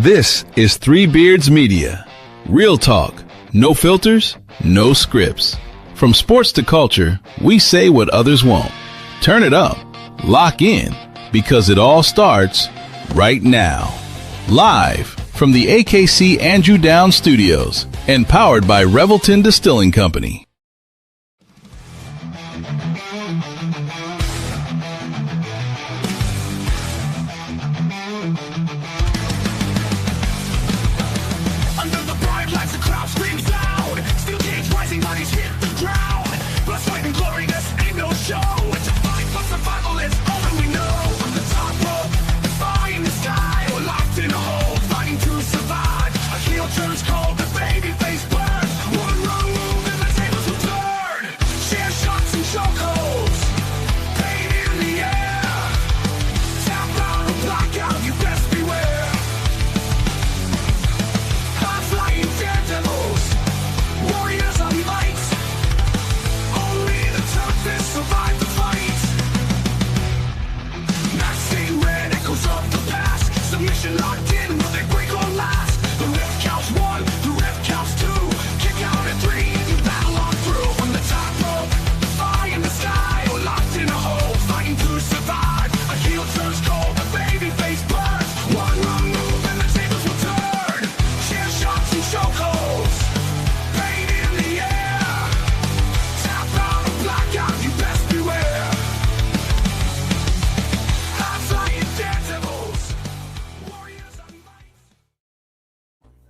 This is Three Beards Media. Real talk, no filters, no scripts. From sports to culture, we say what others won't. Turn it up, lock in, because it all starts right now. Live from the AKC Andrew Downs Studios and powered by Revelton Distilling Company.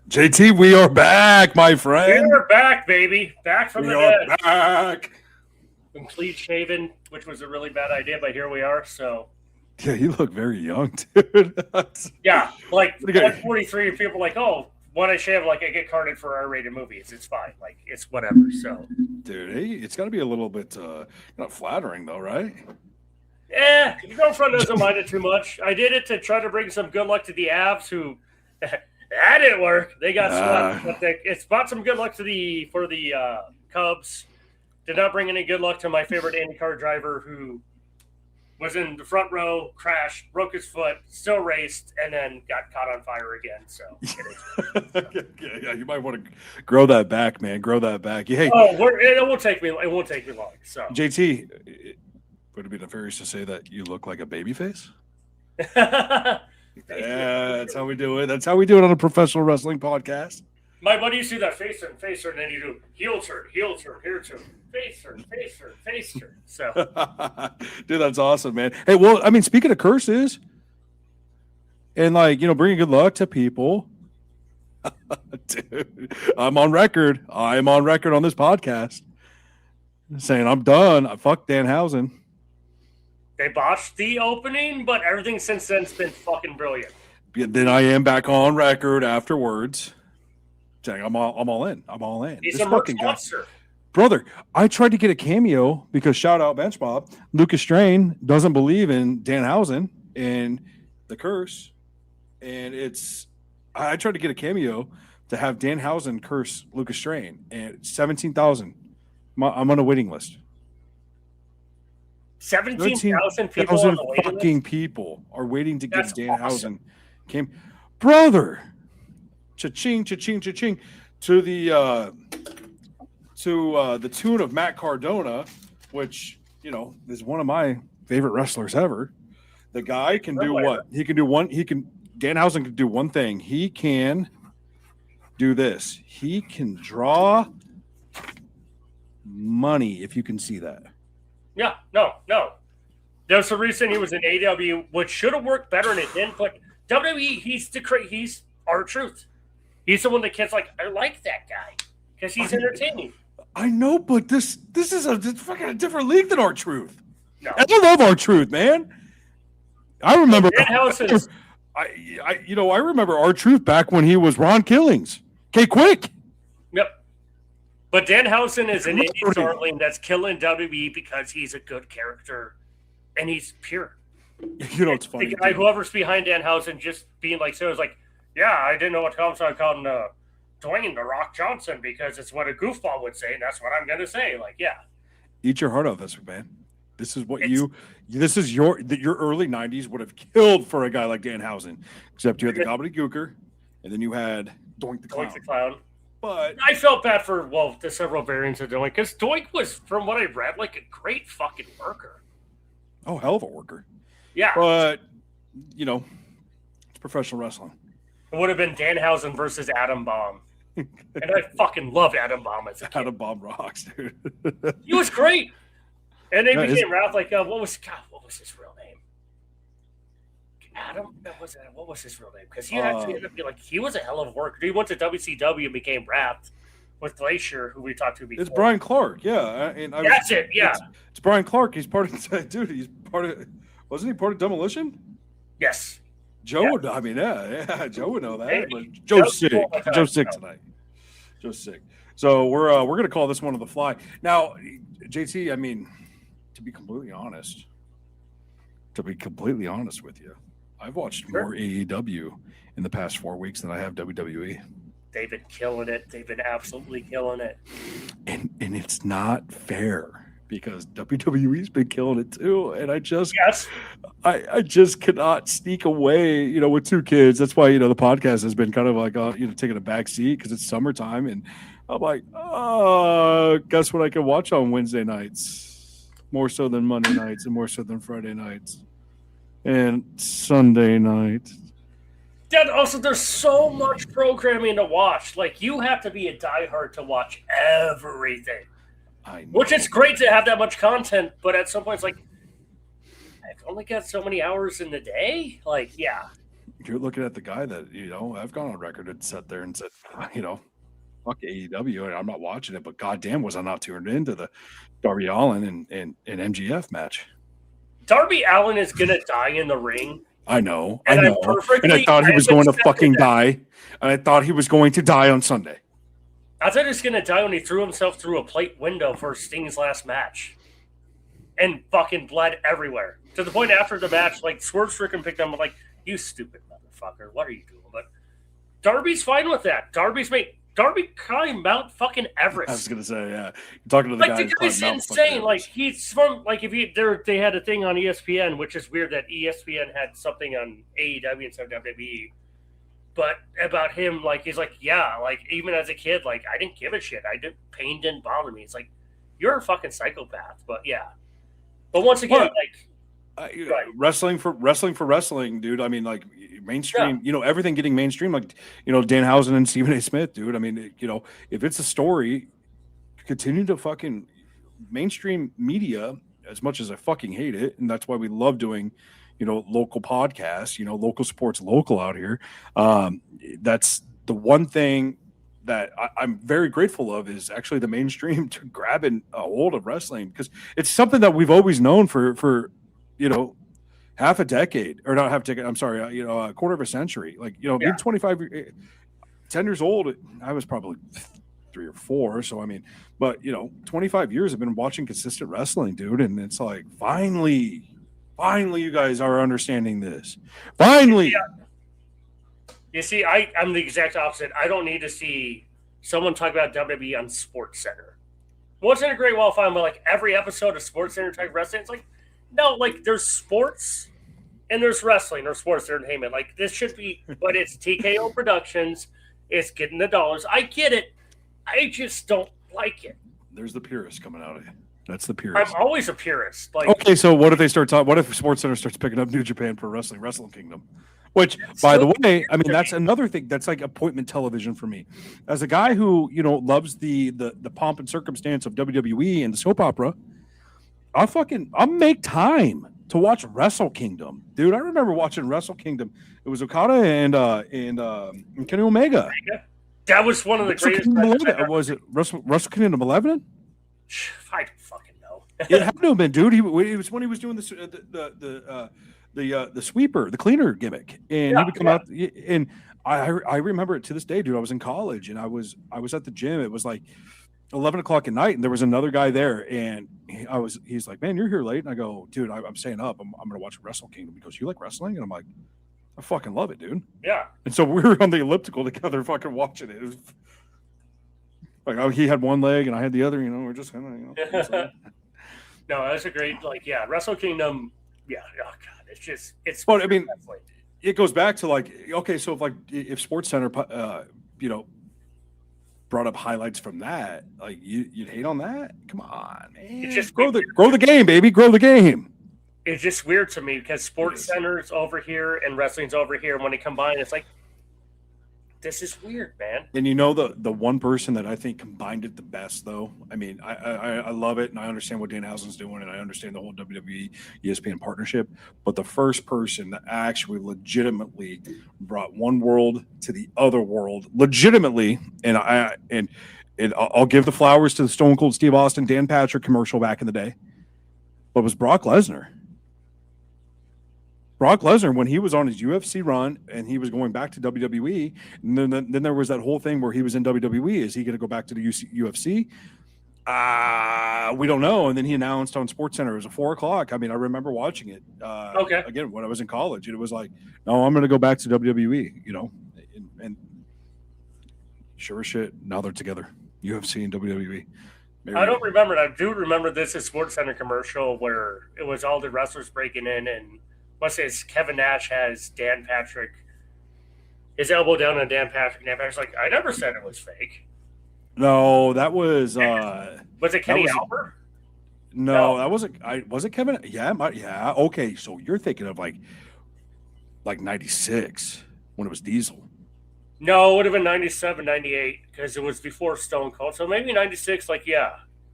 JT, we are back, my friend. We're back, baby. Back from the dead. Back. Complete shaven, which was a really bad idea, but here we are. So, yeah, you look very young, dude. Yeah, like 43 people are like, oh, when I shave, like I get carded for R-rated movies. It's fine, like it's whatever. So, dude, hey, it's got to be a little bit not flattering, though, right? Yeah, your girlfriend doesn't mind it too much. I did it to try to bring some good luck to the Avs, who. That didn't work. They got swept. But it's brought some good luck for the Cubs. Did not bring any good luck to my favorite IndyCar driver, who was in the front row, crashed, broke his foot, still raced, and then got caught on fire again. So, yeah, you might want to grow that back, man. Grow that back. Hey, it won't take me. It won't take me long. So, JT, would it be nefarious to say that you look like a baby face? Yeah, that's how we do it. That's how we do it on a professional wrestling podcast. My buddy used to do that face turn, and then you do heel turn, here turn, face turn. So, dude, that's awesome, man. Hey, well, I mean, speaking of curses and bringing good luck to people, dude, I'm on record on this podcast saying I'm done. I fucked Danhausen. They botched the opening, but everything since then has been fucking brilliant. Then I am back on record afterwards saying I'm all in. I'm all in. He's a fucking monster. Brother, I tried to get a cameo because shout out Bench Bob. Lucas Strain doesn't believe in Danhausen and the curse. And I tried to get a cameo to have Danhausen curse Lucas Strain, and it's 17,000. I'm on a waiting list. 17,000 people on the waiting fucking list? People are waiting to get Danhausen. Awesome. Brother, cha-ching, cha-ching, cha-ching, to the tune of Matt Cardona, which is one of my favorite wrestlers ever. The guy can do what? He can do one. Danhausen can do one thing. He can do this. He can draw money, if you can see that. Yeah, no. There's a reason he was in AEW, which should have worked better, and it didn't. But WWE, he's our truth. He's the one that kids like. I like that guy because he's entertaining. I know, but this is it's fucking a different league than our truth. No. I love our truth, man. I remember. I remember our truth back when he was Ron Killings. Quick. Yep. But Danhausen is an indie darling that's killing WWE because he's a good character and he's pure. It's funny. The guy, whoever's behind Danhausen, just being like, so it was like, yeah, I didn't know what to call him, so I called him Dwayne The Rock Johnson because it's what a goofball would say, and that's what I'm going to say. Like, yeah. Eat your heart out, this man. This is what your early 90s would have killed for a guy like Danhausen, except you had the gobbledygooker. and then you had Doink the Clown. Doink the Clown. But I felt bad for the several variants of Doink because Doink was, from what I read, like a great fucking worker. Oh, hell of a worker. Yeah. But it's professional wrestling. It would have been Danhausen versus Adam Bomb. And I fucking loved Adam Bomb as a kid. Adam Bomb rocks, dude. He was great. And they became Ralph, like, what was his real name? Adam? What was his real name? Because he actually ended up being like, he was a hell of a worker. He went to WCW and became Wrath with Glacier, who we talked to before. It's Brian Clark, yeah. That's it, yeah. It's Brian Clark. He's part of, dude, wasn't he part of Demolition? Yes. Joe would, I mean, yeah, Joe would know that. But Joe's sick. Joe's sick tonight. Joe's sick. So we're gonna call this one on the fly. Now, JT, I mean, to be completely honest with you, I've watched more AEW in the past 4 weeks than I have WWE. They've been killing it. They've been absolutely killing it. And it's not fair because WWE's been killing it too. And I just cannot sneak away, with 2 kids. That's why, the podcast has been kind of like, taking a back seat because it's summertime. And I'm like, guess what I can watch on Wednesday nights? More so than Monday nights and more so than Friday nights and Sunday nights. Then also, there's so much programming to watch. Like, you have to be a diehard to watch everything. I know. Which is great to have that much content, but at some point, it's like, I've only got so many hours in the day. Like, yeah. You're looking at the guy that, I've gone on record and sat there and said, fuck AEW, and I'm not watching it, but goddamn, was I not tuned into the Darby Allin and MGF match. Darby Allin is going to die in the ring. I know. And and I thought he was going to fucking die. And I thought he was going to die on Sunday. I thought he was going to die when he threw himself through a plate window for Sting's last match. And fucking bled everywhere. To the point after the match, like, Swerve Strickland picked him up, like, you stupid motherfucker. What are you doing? But Darby's fine with that. Darby climbed Mount fucking Everest. I was going to say, yeah. You're talking to the guy. The guy's insane. Like, he's from, like, they had a thing on ESPN, which is weird that ESPN had something on AEW instead of WWE. But about him, like, he's like, yeah, like, even as a kid, like, I didn't give a shit. Pain didn't bother me. It's like, you're a fucking psychopath. But yeah. But once again, wrestling for wrestling, dude. I mean, like, mainstream, everything getting mainstream, like, Danhausen and Stephen A. Smith, dude. I mean, if it's a story, continue to fucking mainstream media, as much as I fucking hate it. And that's why we love doing, local podcasts, local sports, local out here. That's the one thing that I'm very grateful of is actually the mainstream to grabbing a hold of wrestling, because it's something that we've always known for half a decade, or not half a decade. I'm sorry, a quarter of a century. Like, being 25, 10 years old, I was probably 3 or 4. So, I mean, but 25 years I've been watching consistent wrestling, dude. And it's like, finally, you guys are understanding this. Finally. Yeah. You see, I'm the exact opposite. I don't need to see someone talk about WWE on Sports Center. What's integrate well fine, but like every episode of Sports Center type wrestling, it's like, no, like there's sports and there's wrestling or sports entertainment. Like this should be, but it's TKO Productions. It's getting the dollars. I get it. I just don't like it. There's the purist coming out of you. That's the purist. I'm always a purist. Like, okay, so what if they start talking? What if Sports Center starts picking up New Japan Pro Wrestling, Wrestle Kingdom? Which, by the way, I mean, that's another thing that's like appointment television for me. As a guy who, loves the pomp and circumstance of WWE and the soap opera, I'll make time to watch Wrestle Kingdom. Dude, I remember watching Wrestle Kingdom. It was Okada and Kenny Omega. That was one of the greatest. Was it Wrestle Kingdom 11? I don't fucking know. It had to have been, dude. It was when he was doing the sweeper, the cleaner gimmick, and he would come out. And I remember it to this day, dude. I was in college and I was at the gym. It was like 11 o'clock at night, and there was another guy there, and he's like, man, you're here late. And I go, dude, I'm staying up. I'm going to watch Wrestle Kingdom. He goes, you like wrestling? And I'm like, I fucking love it, dude. Yeah. And so we were on the elliptical together fucking watching it. It was like, he had one leg and I had the other, we're just kind of, No, that's a great, Wrestle Kingdom. Yeah. Oh God. It's well, I mean, it goes back to like, okay, so if Sports Center, brought up highlights from that, like you'd hate on that? Come on, man. It's just grow the game, baby. Grow the game. It's just weird to me because Sports Center's over here and wrestling's over here. When they combine, it's like, this is weird, man. And the one person that I think combined it the best, though. I mean, I love it, and I understand what Danhausen's doing, and I understand the whole WWE ESPN partnership. But the first person that actually legitimately brought one world to the other world, legitimately, and I'll give the flowers to the Stone Cold Steve Austin, Dan Patrick commercial back in the day, but it was Brock Lesnar. Brock Lesnar, when he was on his UFC run and he was going back to WWE, and then there was that whole thing where he was in WWE. Is he going to go back to the UFC? We don't know. And then he announced on SportsCenter, it was at 4:00. I mean, I remember watching it. Again, when I was in college, it was like, no, I'm going to go back to WWE. And sure as shit, now they're together, UFC and WWE. I don't remember it. I do remember this is SportsCenter commercial where it was all the wrestlers breaking in and. What's this? Kevin Nash has Dan Patrick, his elbow down on Dan Patrick. Dan Patrick's like, I never said it was fake. No, that was. Was it Kenny Albert? No, that wasn't. Was it Kevin? Yeah, yeah. Okay, so you're thinking of like '96 when it was Diesel. No, it would have been 97, 98 because it was before Stone Cold. So maybe 96.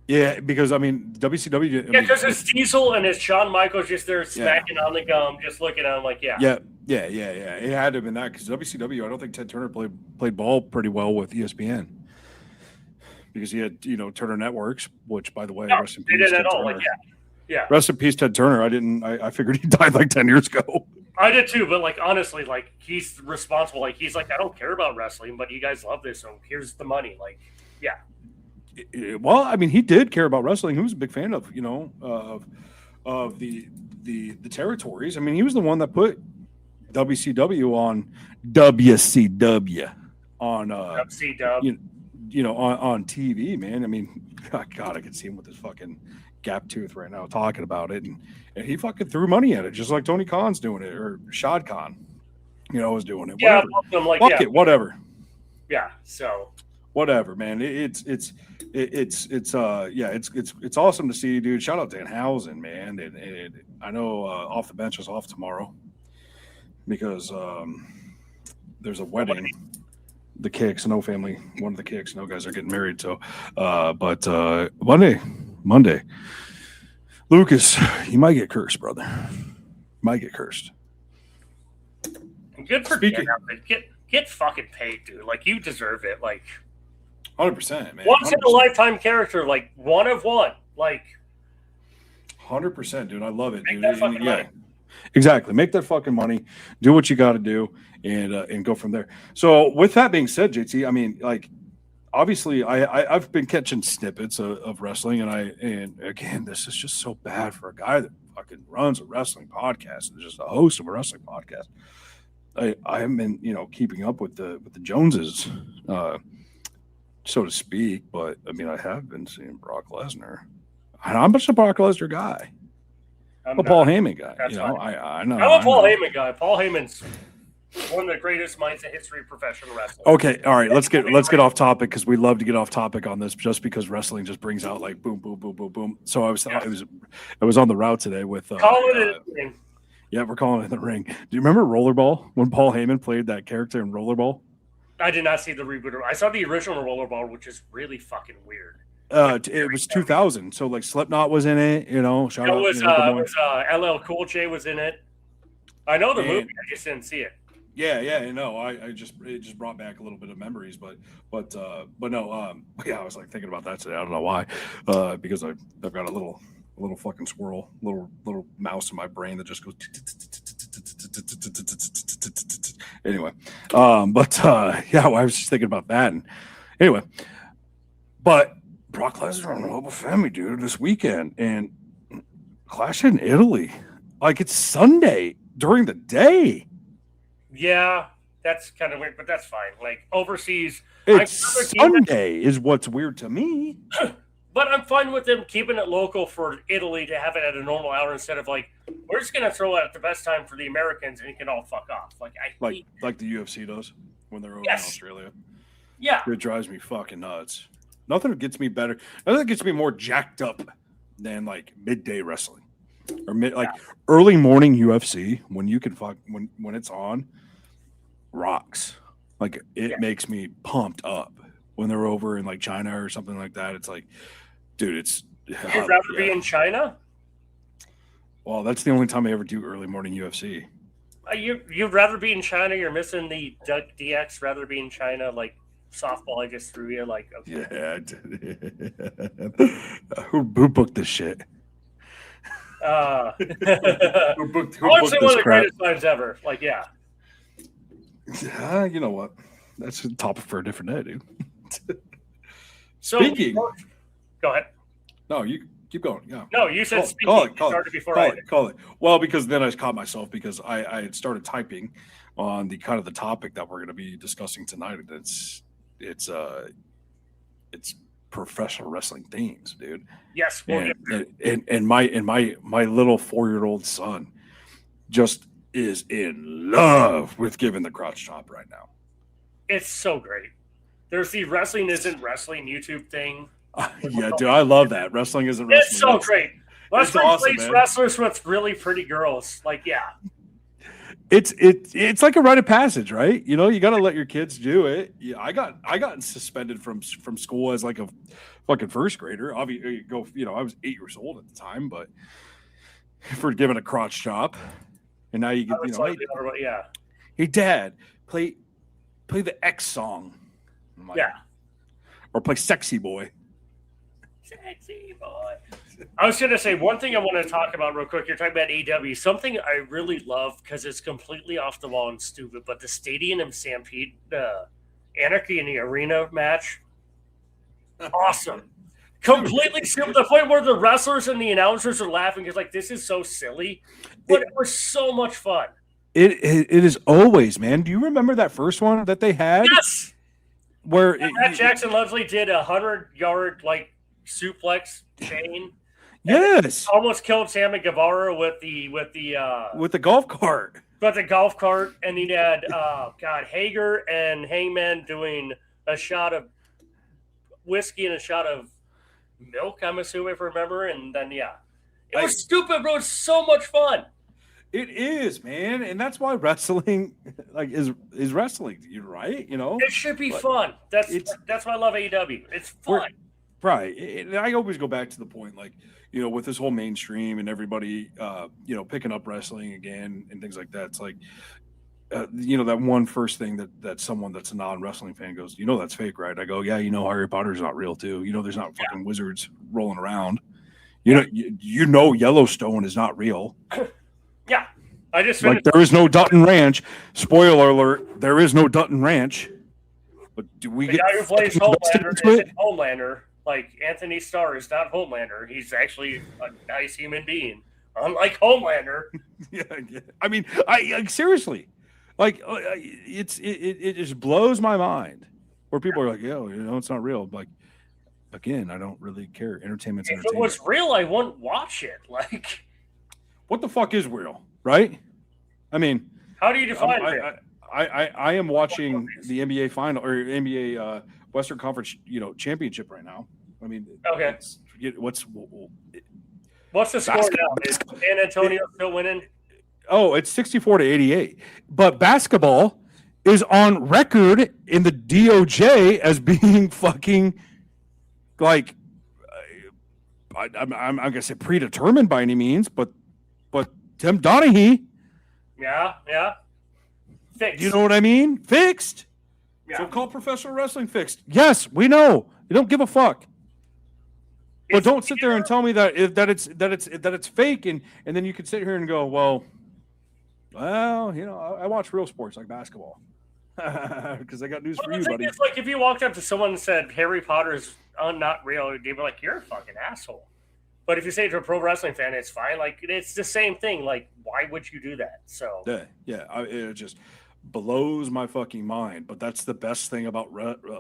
Yeah, because I mean WCW. Yeah, because it's Diesel and it's Shawn Michaels just there smacking on the gum, just looking at him like, yeah. Yeah. It had to have been that because WCW. I don't think Ted Turner played ball pretty well with ESPN because he had Turner Networks, which by the way, rest in peace. They didn't at all. Yeah. Rest in peace, Ted Turner. I figured he died like 10 years ago. I did too, but honestly, he's responsible. He's like, I don't care about wrestling, but you guys love this, so here's the money. Yeah. Well, I mean, he did care about wrestling. He was a big fan of of the territories. I mean, he was the one that put WCW on WCW on on TV, man. I mean, God, I could see him with his fucking gap tooth right now talking about it, and he fucking threw money at it, just like Tony Khan's doing it, or Shad Khan, was doing it. Yeah, whatever. Yeah, so whatever, man. It's awesome to see, dude. Shout out Danhausen, man. And I know Off the Bench is off tomorrow because there's a wedding. The Kicks, one of the Kicks, guys are getting married. So, but Monday, Lucas, you might get cursed, brother. Might get cursed. Good for Dan. Get fucking paid, dude. You deserve it. 100%, man. Once in a lifetime character, one of one. 100%, dude. I love it, dude. Money. Exactly. Make that fucking money. Do what you got to do, and go from there. So, with that being said, JT, I mean, obviously, I've been catching snippets of wrestling, and again, this is just so bad for a guy that fucking runs a wrestling podcast and is just a host of a wrestling podcast. I haven't been, keeping up with the Joneses. So to speak, but I mean, I have been seeing Brock Lesnar. I'm just a Brock Lesnar guy. I'm a Paul Heyman guy. I know. I'm a Paul Heyman guy. Paul Heyman's one of the greatest minds in history of professional wrestling. Okay, all right. Let's get off topic because we love to get off topic on this, just because wrestling just brings out boom, boom, boom, boom, boom. So I was on the route today with. Call it in the ring. Yeah, we're calling it in the ring. Do you remember Rollerball when Paul Heyman played that character in Rollerball? I did not see the reboot. I saw the original Rollerball, which is really fucking weird. It was 2000, so Slipknot was in it. Shout out. LL Cool J was in it. I know the movie, I just didn't see it. Yeah, I know. It just brought back a little bit of memories, but no. Yeah, I was thinking about that today. I don't know why, because I've got a little fucking squirrel, little mouse in my brain that just goes. Anyway, yeah, I was just thinking about that. And anyway, but Brock Lesnar on Mobile Family, dude, this weekend, and Clash in Italy, it's Sunday during the day. Yeah, that's kind of weird, but that's fine. Overseas, it's Sunday is what's weird to me. But I'm fine with them keeping it local for Italy to have it at a normal hour instead of like, we're just going to throw it at the best time for the Americans and you can all fuck off. Like the UFC does when they're over in Australia. Yeah. It drives me fucking nuts. Nothing gets me better. Nothing gets me more jacked up than like midday wrestling or early morning UFC when you can when it's on rocks. Like it makes me pumped up when they're over in like China or something like that. It's like, dude, it's. You'd rather be in China? Well, that's the only time I ever do early morning UFC. You'd rather be in China? You're missing the DX. Rather be in China, like. Softball I just threw you like okay. Yeah. Who booked this shit? Who booked one of the greatest times ever. Like you know what? That's a topic for a different day, dude. Speaking. Go ahead. No, you keep going. Yeah. No, you said speaking. Call it. Well, because then I caught myself because I had started typing on the kind of the topic that we're going to be discussing tonight. It's professional wrestling themes, dude. Yes, and my little 4-year-old son just is in love with giving the crotch chop right now. It's so great. There's the Wrestling Isn't Wrestling YouTube thing. Yeah, dude, I love that. Wrestling Isn't Wrestling. It's so great. Wrestling plays wrestlers with really pretty girls. Like, yeah. It's like a rite of passage, right? You know, you got to let your kids do it. Yeah, I got suspended from school as like a fucking first grader. Obviously, I was 8 years old at the time, but for giving a crotch chop, and now you get hey dad, play the X song, or play Sexy Boy. Sexy Boy. I was going to say one thing I want to talk about real quick. You're talking about AEW. Something I really love because it's completely off the wall and stupid, but the Stadium and Stampede, Anarchy in the Arena match, awesome. Completely stupid. The point where the wrestlers and the announcers are laughing because, like, this is so silly, but it was so much fun. It is always, man. Do you remember that first one that they had? Yes. Where Matt Jackson Leslie did 100-yard like suplex chain. Yes, almost killed Sammy Guevara with the golf cart. But the golf cart, and he had Hager and Hangman doing a shot of whiskey and a shot of milk. I'm assuming, if I remember, and then it was stupid, bro. It's so much fun. It is, man, and that's why wrestling is wrestling. You're right. You know, it should be fun. That's why I love AEW. It's fun. Right. And I always go back to the point, like, you know, with this whole mainstream and everybody, picking up wrestling again and things like that. It's like, that one first thing that someone that's a non-wrestling fan goes, you know, that's fake, right? I go, yeah, Harry Potter's not real too. You know, there's not fucking wizards rolling around. You know, Yellowstone is not real. Yeah. I just like there is no Dutton Ranch. Spoiler alert, there is no Dutton Ranch. But do we the get guy who plays Homelander isn't Homelander? Like Anthony Starr is not Homelander. He's actually a nice human being, unlike Homelander. Yeah. I mean, I seriously, like, it just blows my mind. Where people are like, it's not real. Like, again, I don't really care. Entertainment's entertainment. If it was real, I wouldn't watch it. Like, what the fuck is real, right? I mean, how do you define it? I am watching the NBA final or NBA Western Conference, championship right now. I mean, okay. What's the score now? Is San Antonio still winning? Oh, it's 64-88. But basketball is on record in the DOJ as being fucking like I'm gonna say predetermined by any means, but Tim Donaghy. Yeah. Fixed. You know what I mean? Fixed. Yeah. So call professional wrestling fixed. Yes, we know. You don't give a fuck. But don't sit there and tell me that it's fake, and then you can sit here and go, well, I watch real sports like basketball because I got news for you, buddy. It's like if you walked up to someone and said Harry Potter's not real, they'd be like, you're a fucking asshole. But if you say to a pro wrestling fan, it's fine. Like, it's the same thing. Like, why would you do that? So yeah. blows my fucking mind. But that's the best thing about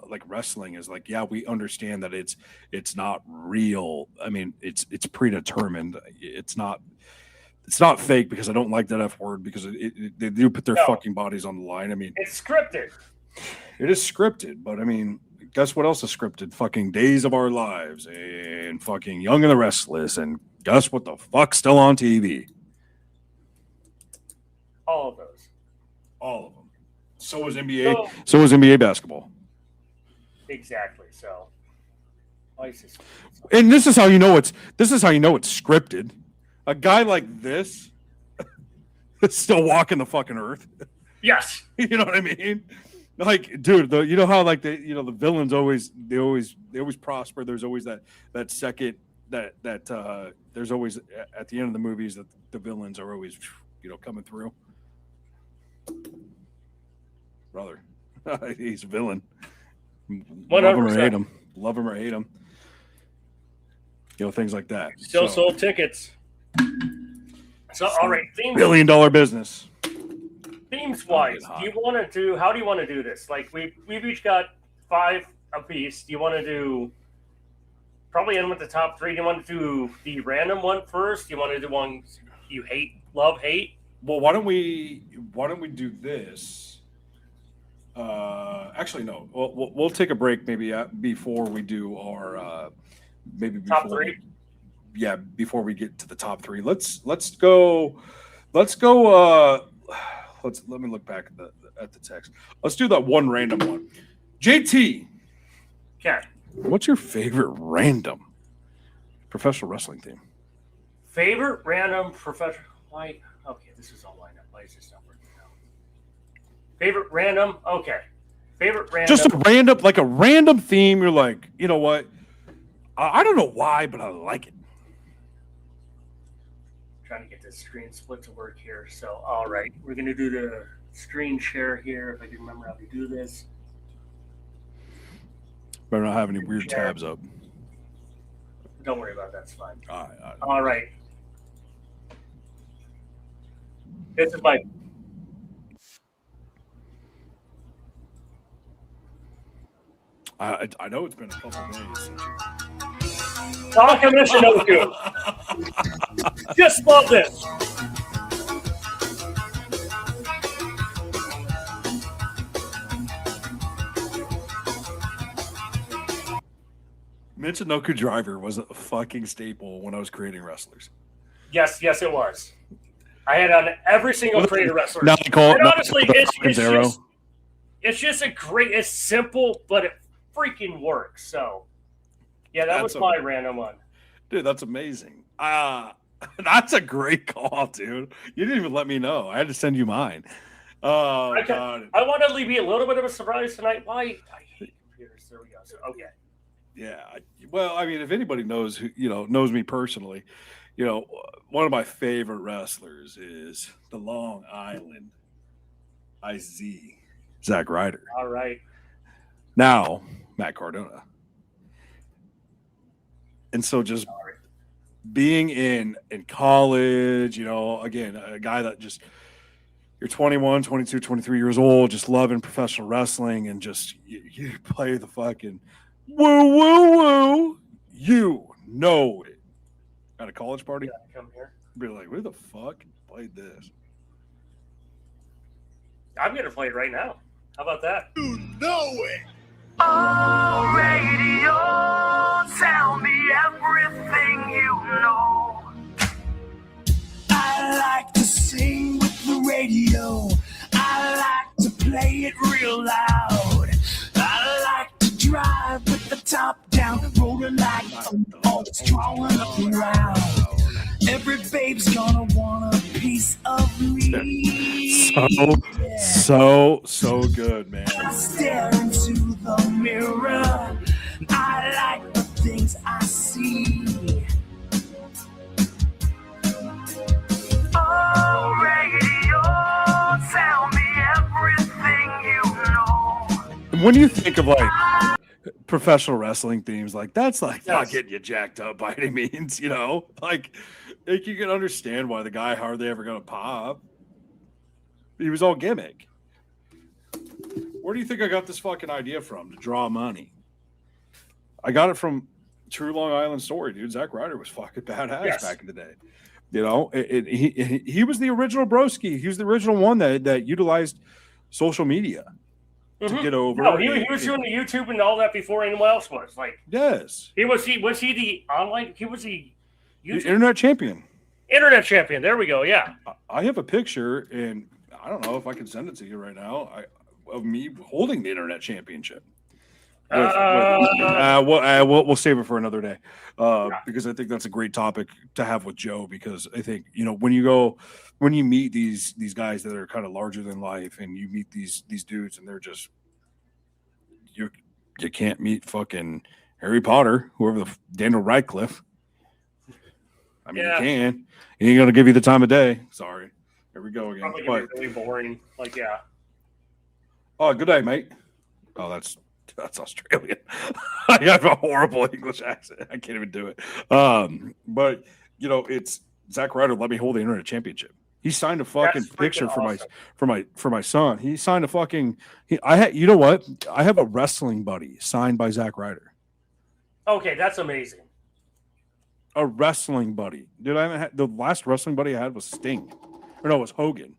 like wrestling is like, yeah, we understand that it's not real. I mean, it's predetermined. It's not fake, because I don't like that F word, because they do put their fucking bodies on the line. I mean, it's scripted. It is scripted, but I mean, guess what else is scripted? Fucking Days of Our Lives and fucking Young and the Restless, and guess what the fuck's still on TV? All of those. All of them. So is NBA. So is NBA basketball. Exactly. So. And this is how you know it's scripted. A guy like this is still walking the fucking earth. Yes. You know what I mean? Like, dude, you know how like the villains always prosper. There's always that second that there's always at the end of the movies that the villains are always coming through. Brother, he's a villain. 100%. Love him or hate him. Love him or hate him. Things like that. Still sold tickets. So, all right, $1 billion business. Themes wise, how do you want to do this? Like we've each got 5 apiece. Do you want to do probably end with the top 3? Do you want to do the random one first? Do you want to do one you love, hate? Well, why don't we do this? Actually, no. We'll take a break maybe before we do our top 3. Before we get to the top 3, let's go. Let me look back at the text. Let's do that one random one. JT. Okay. What's your favorite random professional wrestling team? Favorite random professional? Why? Okay, this is all lined up. Why is this not working out? Favorite random? Okay. Favorite random. Just a random theme. You're like, you know what? I don't know why, but I like it. Trying to get this screen split to work here. So, all right, we're going to do the screen share here. If I can remember how to do this. Better not have any weird tabs up. Don't worry about that. That's fine. All right. This is my. I know it's been a couple of days since you. Just love this. Michinoku Driver was a fucking staple when I was creating wrestlers. Yes, it was. I had on every single created wrestler. Now they call it. Honestly, it's just a great. It's simple, but it freaking works. So, yeah, that was my random one. Dude, that's amazing. That's a great call, dude. You didn't even let me know. I had to send you mine. Oh, God. I want to be a little bit of a surprise tonight. Why? I hate computers. There we go. So, okay. Yeah. Well, I mean, if anybody knows me personally, one of my favorite wrestlers is the Long Island IZ, Zach Ryder. All right. Now, Matt Cardona. And so just being in college, again, a guy that just, you're 21, 22, 23 years old, just loving professional wrestling, and just you play the fucking woo, woo, woo. You know it. At a college party? Yeah, come here. Be like, who the fuck played this? I'm going to play it right now. How about that? You know it. Oh, radio, tell me everything you know. I like to sing with the radio. I like to play it real loud. I like to drive with the top down, rolling like it's drawing up around. Every babe's gonna want a piece of me. So good, man. I stare into the mirror. I like the things I see. Oh, radio, tell me everything you know. When you think of like professional wrestling themes, like that's like not getting you jacked up by any means, like you can understand why the guy hardly ever got a pop. He was all gimmick. Where do you think I got this fucking idea from to draw money? I got it from True Long Island Story, dude. Zach Ryder was fucking badass back in the day. You know, he was the original broski. He was the original one that utilized social media to get over. No, he was doing the YouTube and all that before anyone else was. Like, yes, was he the online? He was the YouTube internet champion. Internet champion. There we go. Yeah. I have a picture, and I don't know if I can send it to you right now. Of me holding the internet championship. We'll save it for another day because I think that's a great topic to have with Joe, because I think, you know, when you meet these guys that are kind of larger than life, and you meet these dudes and they're just you can't meet fucking Harry Potter, whoever Daniel Radcliffe. I mean, you can. He ain't gonna give you the time of day. Sorry. Here we go again. Probably gonna be really boring. Like, yeah. Oh, good day, mate. Oh, that's Australian. I have a horrible English accent. I can't even do it. But you know, it's Zach Ryder let me hold the internet championship. He signed a fucking picture for my son. He signed a fucking. You know what? I have a wrestling buddy signed by Zach Ryder. Okay, that's amazing. A wrestling buddy, dude. The last wrestling buddy I had was Sting, or no, it was Hogan.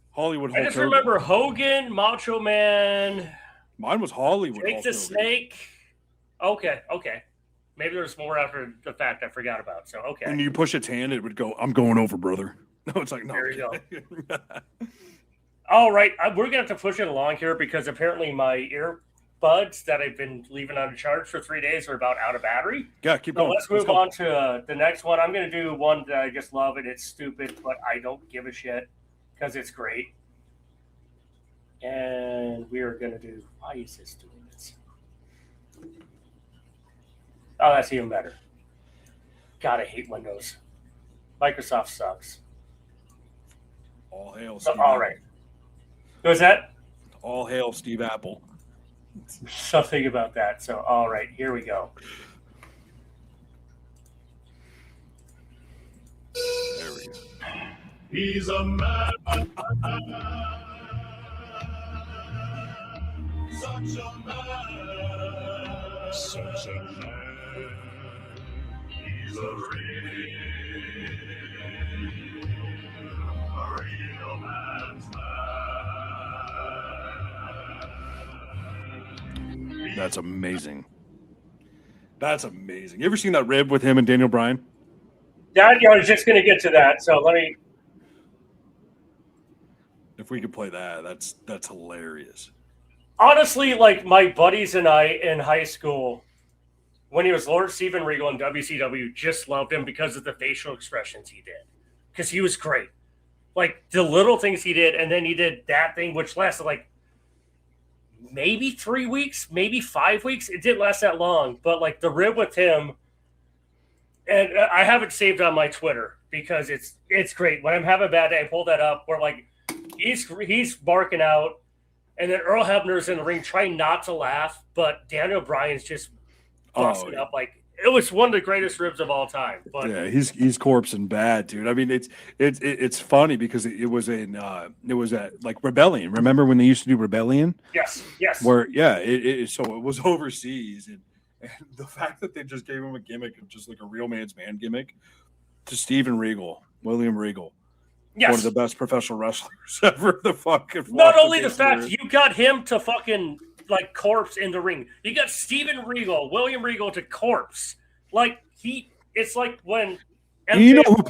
Hollywood. I just remember Hogan, Macho Man. Mine was Hollywood. Jake the Snake. Okay. Maybe there's more after the fact I forgot about. So, okay. When you push its hand, it would go, I'm going over, brother. No, it's like, no. There you go. All right. We're going to have to push it along here because apparently my earbuds that I've been leaving on charge for 3 days are about out of battery. Yeah, keep going. Let's move on to the next one. I'm going to do one that I just love, and it's stupid, but I don't give a shit because it's great. And we are going to do, why is this doing this? Oh, that's even better. God, I hate Windows. Microsoft sucks. All hail Steve All right. Who was that? All hail Steve Apple. Something about that. So, all right, here we go. There we go. He's a man. Such a man. Such a man. He's a real man's man. That's amazing. That's amazing. You ever seen that rib with him and Daniel Bryan? Dad, I was just going to get to that. So let me. If we could play that, that's hilarious. Honestly, like my buddies and I in high school, when he was Lord Steven Regal in WCW, just loved him because of the facial expressions he did. Because he was great. Like the little things he did, and then he did that thing, which lasted like maybe 3 weeks, maybe 5 weeks. It didn't last that long, but like the rib with him, and I have it saved on my Twitter because it's great. When I'm having a bad day, I pull that up where like he's barking out. And then Earl Hebner's in the ring trying not to laugh, but Daniel Bryan's just busting up. Like, it was one of the greatest ribs of all time. But yeah, he's corpsing bad, dude. I mean, it's funny because it was at like Rebellion. Remember when they used to do Rebellion? Yes. Where so it was overseas, and the fact that they just gave him a gimmick of just like a real man's man gimmick to William Regal. Yes. One of the best professional wrestlers ever. Not only the fact you got him to fucking like corpse in the ring. You got Steven Regal, William Regal to corpse. Like it's like when you know who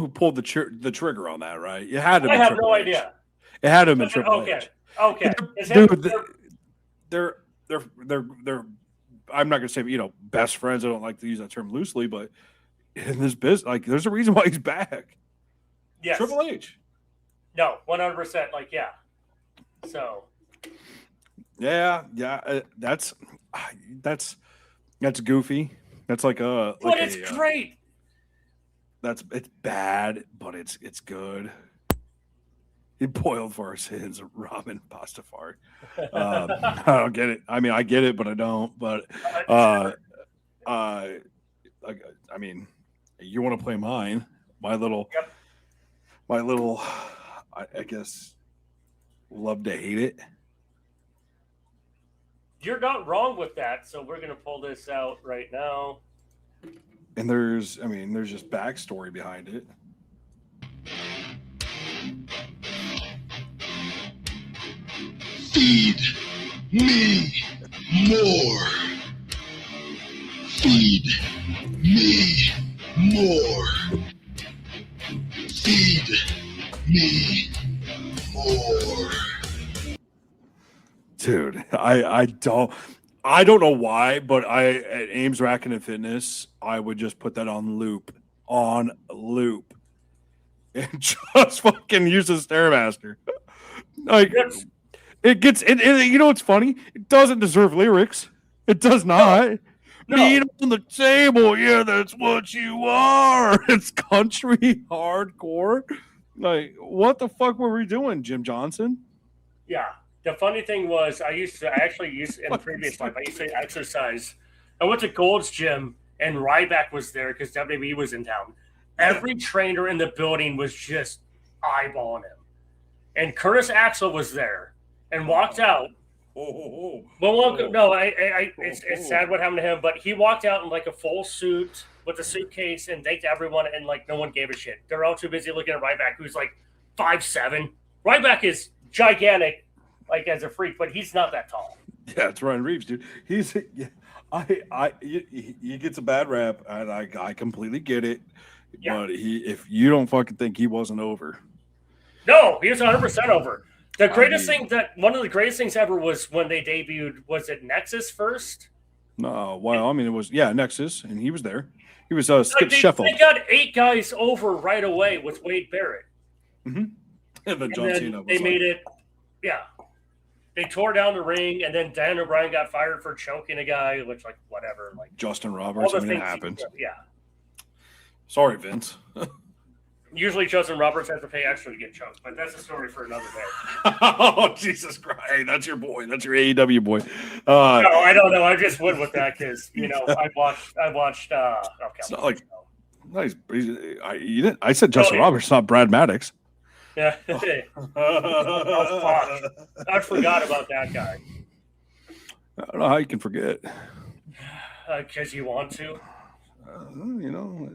pulled the trigger on that, right? You had to. I have no idea. It had to be Triple H. Okay. Dude, they're I'm not gonna say best friends. I don't like to use that term loosely, but in this business, like there's a reason why he's back. Yes. Triple H. No, 100%. Like, yeah. So. Yeah. That's goofy. That's like a. But it's great. It's bad, but it's good. He boiled for our sins, ramen pastafari. I don't get it. I mean, I get it, but I don't. But I mean, you want to play mine? My little. I guess, love to hate it. you're not wrong with that. So we're gonna pull this out right now. And there's just backstory behind it. Feed me more. Feed me more. Feed me more. Dude, I don't know why, but at Ames Racking and Fitness, I would just put that on loop, and just fucking use the Stairmaster. Like, it gets it. You know what's funny? It doesn't deserve lyrics. It does not. No. Meat on the table, yeah, that's what you are. It's country hardcore. Like, what the fuck were we doing, Jim Johnson? Yeah. The funny thing was, I actually used in the previous life, I used to exercise. I went to Gold's Gym, and Ryback was there because WWE was in town. Every trainer in the building was just eyeballing him. And Curtis Axel was there and walked out. It's sad what happened to him, but he walked out in like a full suit with a suitcase and thanked everyone, and like no one gave a shit. They're all too busy looking at Ryback, who's like 5'7". Ryback is gigantic, like as a freak, but he's not that tall. Yeah, it's Ryan Reeves, dude. He gets a bad rap, and I completely get it. Yeah. But if you don't fucking think he wasn't over, no, he was 100% over. The greatest thing one of the greatest things ever was when they debuted. Was it Nexus first? No, well, I mean, it was Nexus, and he was there. He was Skip Sheffield. They got 8 guys over right away with Wade Barrett. Mm-hmm. And then John Cena was made it. Yeah, they tore down the ring, and then Dan O'Brien got fired for choking a guy, which like whatever. Like Justin Roberts. I mean, it happened. Yeah. Sorry, Vince. Usually Justin Roberts has to pay extra to get choked, but that's a story for another day. Oh, Jesus Christ. Hey, that's your boy. That's your AEW boy. No, I don't know. I just went with that because, I watched okay. It's not like nice. I said Justin Roberts, not Brad Maddox. Yeah. Oh, fuck. I forgot about that guy. I don't know how you can forget. Because you want to.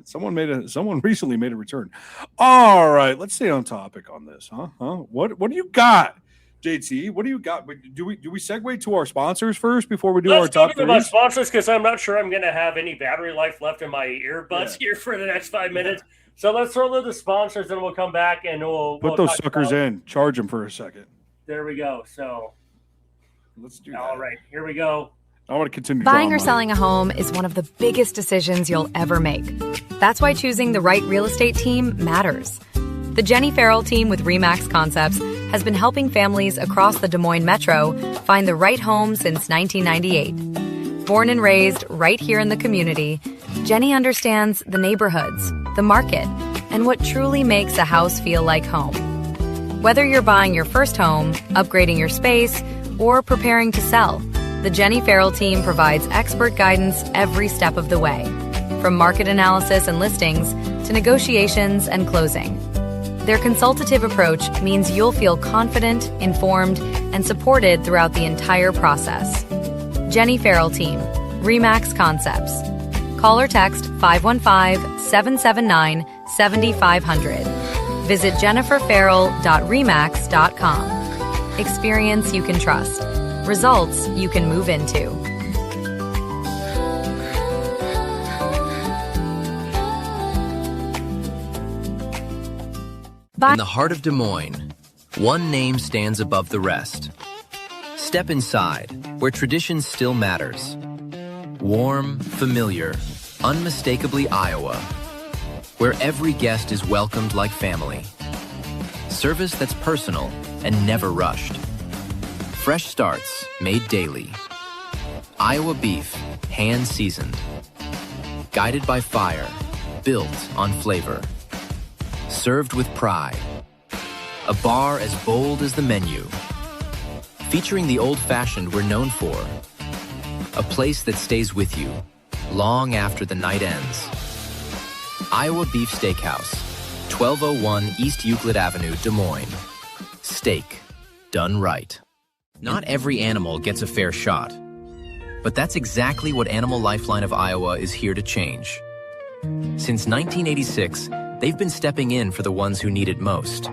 Someone recently made a return. All right, let's stay on topic on this, huh? What do you got, JT? What do you got? Do we segue to our sponsors first before we do our top three? Let's talk about sponsors because I'm not sure I'm going to have any battery life left in my earbuds here for the next 5 minutes. So let's throw in the sponsors, then we'll come back and we'll put those suckers in. Charge them for a second. There we go. So let's do that. All right, here we go. I want to continue. Buying or selling a home is one of the biggest decisions you'll ever make. That's why choosing the right real estate team matters. The Jenny Farrell team with RE/MAX Concepts has been helping families across the Des Moines metro find the right home since 1998. Born and raised right here in the community, Jenny understands the neighborhoods, the market, and what truly makes a house feel like home. Whether you're buying your first home, upgrading your space, or preparing to sell, the Jenny Farrell team provides expert guidance every step of the way, from market analysis and listings to negotiations and closing. Their consultative approach means you'll feel confident, informed, and supported throughout the entire process. Jenny Farrell team, RE/MAX Concepts. Call or text 515-779-7500. Visit jenniferfarrell.remax.com. Experience you can trust. Results you can move into. In the heart of Des Moines, one name stands above the rest. Step inside, where tradition still matters. Warm, familiar, unmistakably Iowa, where every guest is welcomed like family. Service that's personal and never rushed. Fresh starts made daily. Iowa beef, hand-seasoned. Guided by fire, built on flavor. Served with pride. A bar as bold as the menu. Featuring the old-fashioned we're known for. A place that stays with you long after the night ends. Iowa Beef Steakhouse, 1201 East Euclid Avenue, Des Moines. Steak done right. Not every animal gets a fair shot. But that's exactly what Animal Lifeline of Iowa is here to change. Since 1986, they've been stepping in for the ones who need it most.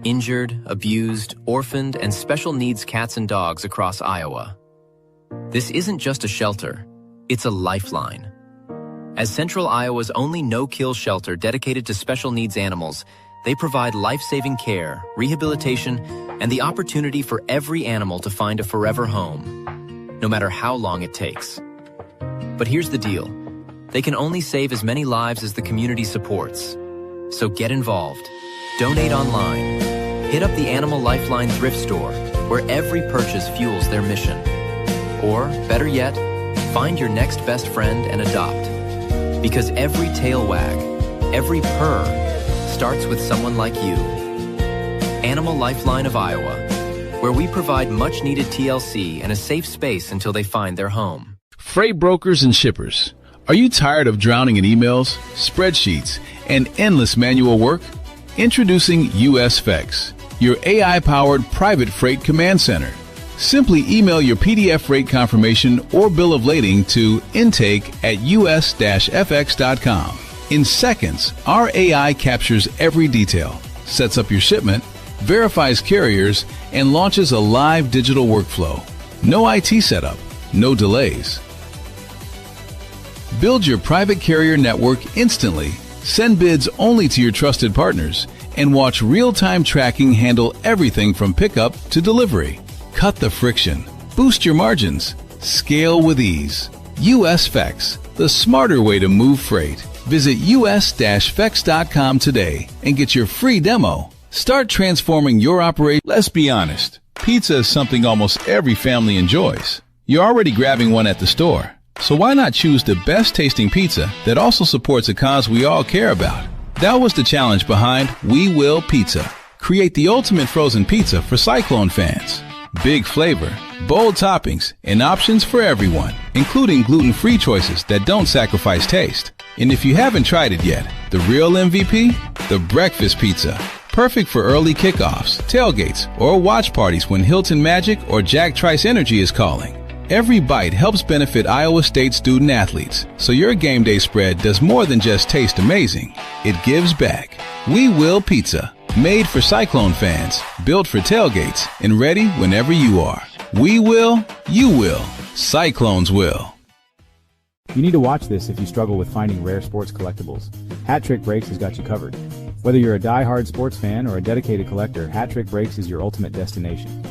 Injured, abused, orphaned, and special needs cats and dogs across Iowa. This isn't just a shelter, it's a lifeline. As Central Iowa's only no-kill shelter dedicated to special needs animals, they provide life-saving care, rehabilitation, and the opportunity for every animal to find a forever home, no matter how long it takes. But here's the deal. They can only save as many lives as the community supports. So get involved. Donate online. Hit up the Animal Lifeline thrift store, where every purchase fuels their mission. Or, better yet, find your next best friend and adopt. Because every tail wag, every purr, starts with someone like you. Animal Lifeline of Iowa, where we provide much-needed TLC and a safe space until they find their home. Freight brokers and shippers, are you tired of drowning in emails, spreadsheets, and endless manual work? Introducing USFEX, your AI-powered private freight command center. Simply email your PDF rate confirmation or bill of lading to intake@us-fx.com. In seconds, our AI captures every detail, sets up your shipment, verifies carriers, and launches a live digital workflow. No IT setup, no delays. Build your private carrier network instantly. Send bids only to your trusted partners and watch real-time tracking handle everything from pickup to delivery. Cut the friction, boost your margins, scale with ease. USFEX, the smarter way to move freight. Visit us-fex.com today and get your free demo. Start transforming your operation. Let's be honest, pizza is something almost every family enjoys. You're already grabbing one at the store, so why not choose the best tasting pizza that also supports a cause we all care about? That was the challenge behind We Will Pizza. Create the ultimate frozen pizza for Cyclone fans. Big flavor, bold toppings, and options for everyone, including gluten-free choices that don't sacrifice taste. And if you haven't tried it yet, the real MVP? The breakfast pizza. Perfect for early kickoffs, tailgates, or watch parties when Hilton Magic or Jack Trice Energy is calling. Every bite helps benefit Iowa State student athletes, so your game day spread does more than just taste amazing. It gives back. We Will Pizza. Made for Cyclone fans, built for tailgates, and ready whenever you are. We will, you will, Cyclones will. You need to watch this if you struggle with finding rare sports collectibles. Hat Trick Breaks has got you covered. Whether you're a die-hard sports fan or a dedicated collector, Hat Trick Breaks is your ultimate destination.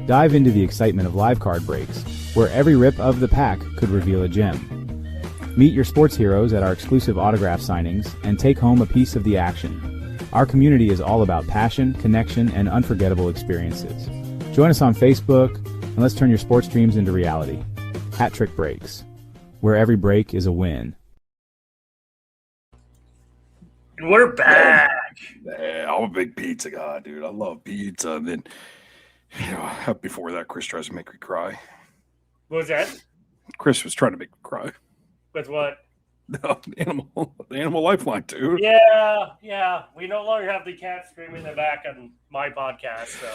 Dive into the excitement of live card breaks, where every rip of the pack could reveal a gem. Meet your sports heroes at our exclusive autograph signings and take home a piece of the action. Our community is all about passion, connection, and unforgettable experiences. Join us on Facebook, and let's turn your sports dreams into reality. Hat Trick Breaks, where every break is a win. And we're back. Yeah, I'm a big pizza guy, dude. I love pizza. And then, before that, Chris tries to make me cry. What was that? Chris was trying to make me cry. With what? No, the animal lifeline, dude. Yeah. We no longer have the cat screaming in the back on my podcast, so.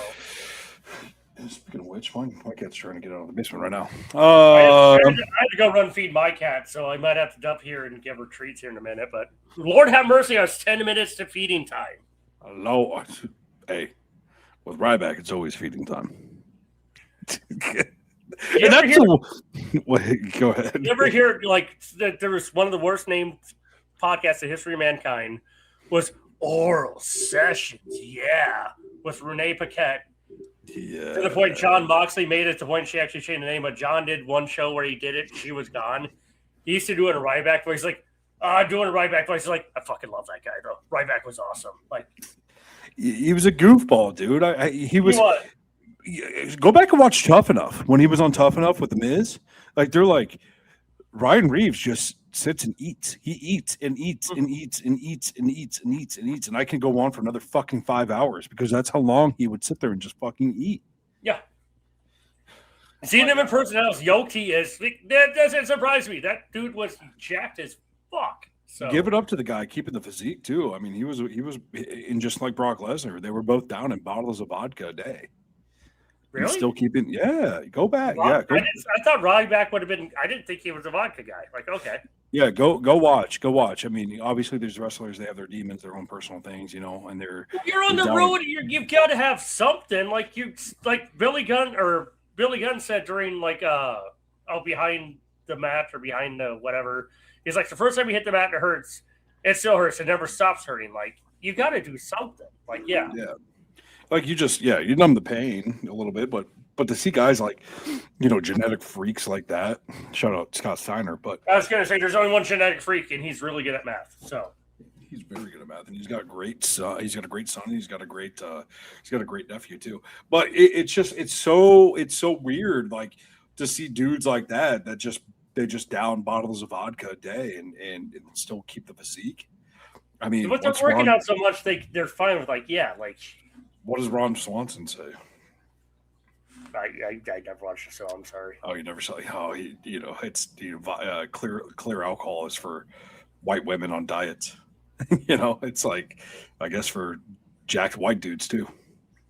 And speaking of which, my cat's trying to get out of the basement right now. I had to go run feed my cat, so I might have to dump here and give her treats here in a minute. But Lord have mercy, I was 10 minutes to feeding time. Hello. Hey, with Ryback, it's always feeding time. Go ahead. You ever hear that there was one of the worst named podcasts in history of mankind was Oral Sessions, with Renee Paquette. Yeah. To the point John Moxley made it to the point she actually changed the name, but John did one show where he did it, she was gone. He used to do it in a Ryback voice, doing a Ryback voice. He's like, I fucking love that guy though. Ryback was awesome. He was a goofball, dude. He was. Go back and watch Tough Enough when he was on Tough Enough with The Miz. They're like, Ryan Reeves just sits and eats. He eats and eats and eats and eats and eats and eats and eats. And I can go on for another fucking 5 hours because that's how long he would sit there and just fucking eat. Yeah. Seeing him in person, how yoked he is, that doesn't surprise me. That dude was jacked as fuck. So give it up to the guy keeping the physique too. I mean, he was in just like Brock Lesnar. They were both down in bottles of vodka a day. Really? He's still keeping. Yeah, go back. Rob, Yeah, I thought Ryback would have been. I didn't think he was a vodka guy. Like, okay. yeah. Go watch. Go watch. I mean, obviously, there's wrestlers. They have their demons, their own personal things, and they're. You're on the road. You've got to have something. Like Billy Gunn said during behind the match or behind the whatever. He's like, the first time you hit the mat and it hurts, it still hurts. It never stops hurting. Like, you got to do something. Like, yeah. Like you numb the pain a little bit, but to see guys like, genetic freaks like that, shout out Scott Steiner. But I was gonna say there's only one genetic freak, and he's really good at math. So he's very good at math, and he's got a great son. He's got a great son. He's got a great nephew too. But it's so weird, like to see dudes like that they just down bottles of vodka a day and still keep the physique. I mean, but they're working out so much they're fine with what does Ron Swanson say? I never watched the show. I'm sorry. Oh, you never saw? Oh, it's clear alcohol is for white women on diets. It's like, I guess for jacked white dudes too.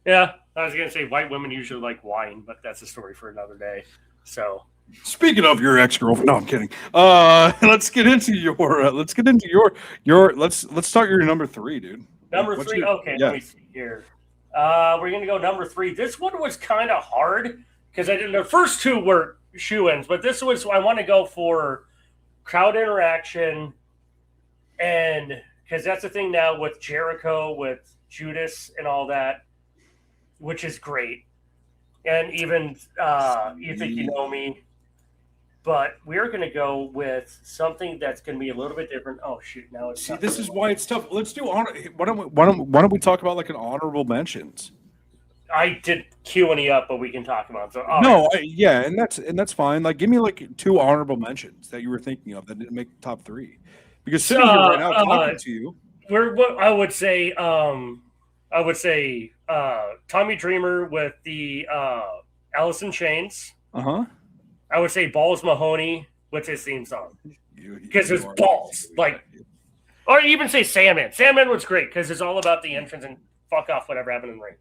Yeah, I was gonna say white women usually like wine, but that's a story for another day. So, speaking of your ex-girlfriend, no, I'm kidding. Let's get into your. Let's start your number 3, dude. Number 3. Okay, let me see here. We're going to go number 3. This one was kind of hard because the first 2 were shoe-ins, but this was, I want to go for crowd interaction, and because that's the thing now with Jericho, with Judas and all that, which is great. And even You Think You Know Me. But we're going to go with something that's going to be a little bit different. Oh, shoot. Now it's this is why it's tough. Let's do honor. Why don't we talk about like an honorable mentions? I did Q&E up, but we can talk about it. So, and that's fine. Like, give me like 2 honorable mentions that you were thinking of that didn't make the top 3. Because sitting here right now talking to you, I would say Tommy Dreamer with the Alice in Chains. I would say Balls Mahoney with his theme song because it's balls, or even say Sandman. Sandman was great because it's all about the entrance and fuck off whatever happened in the ring.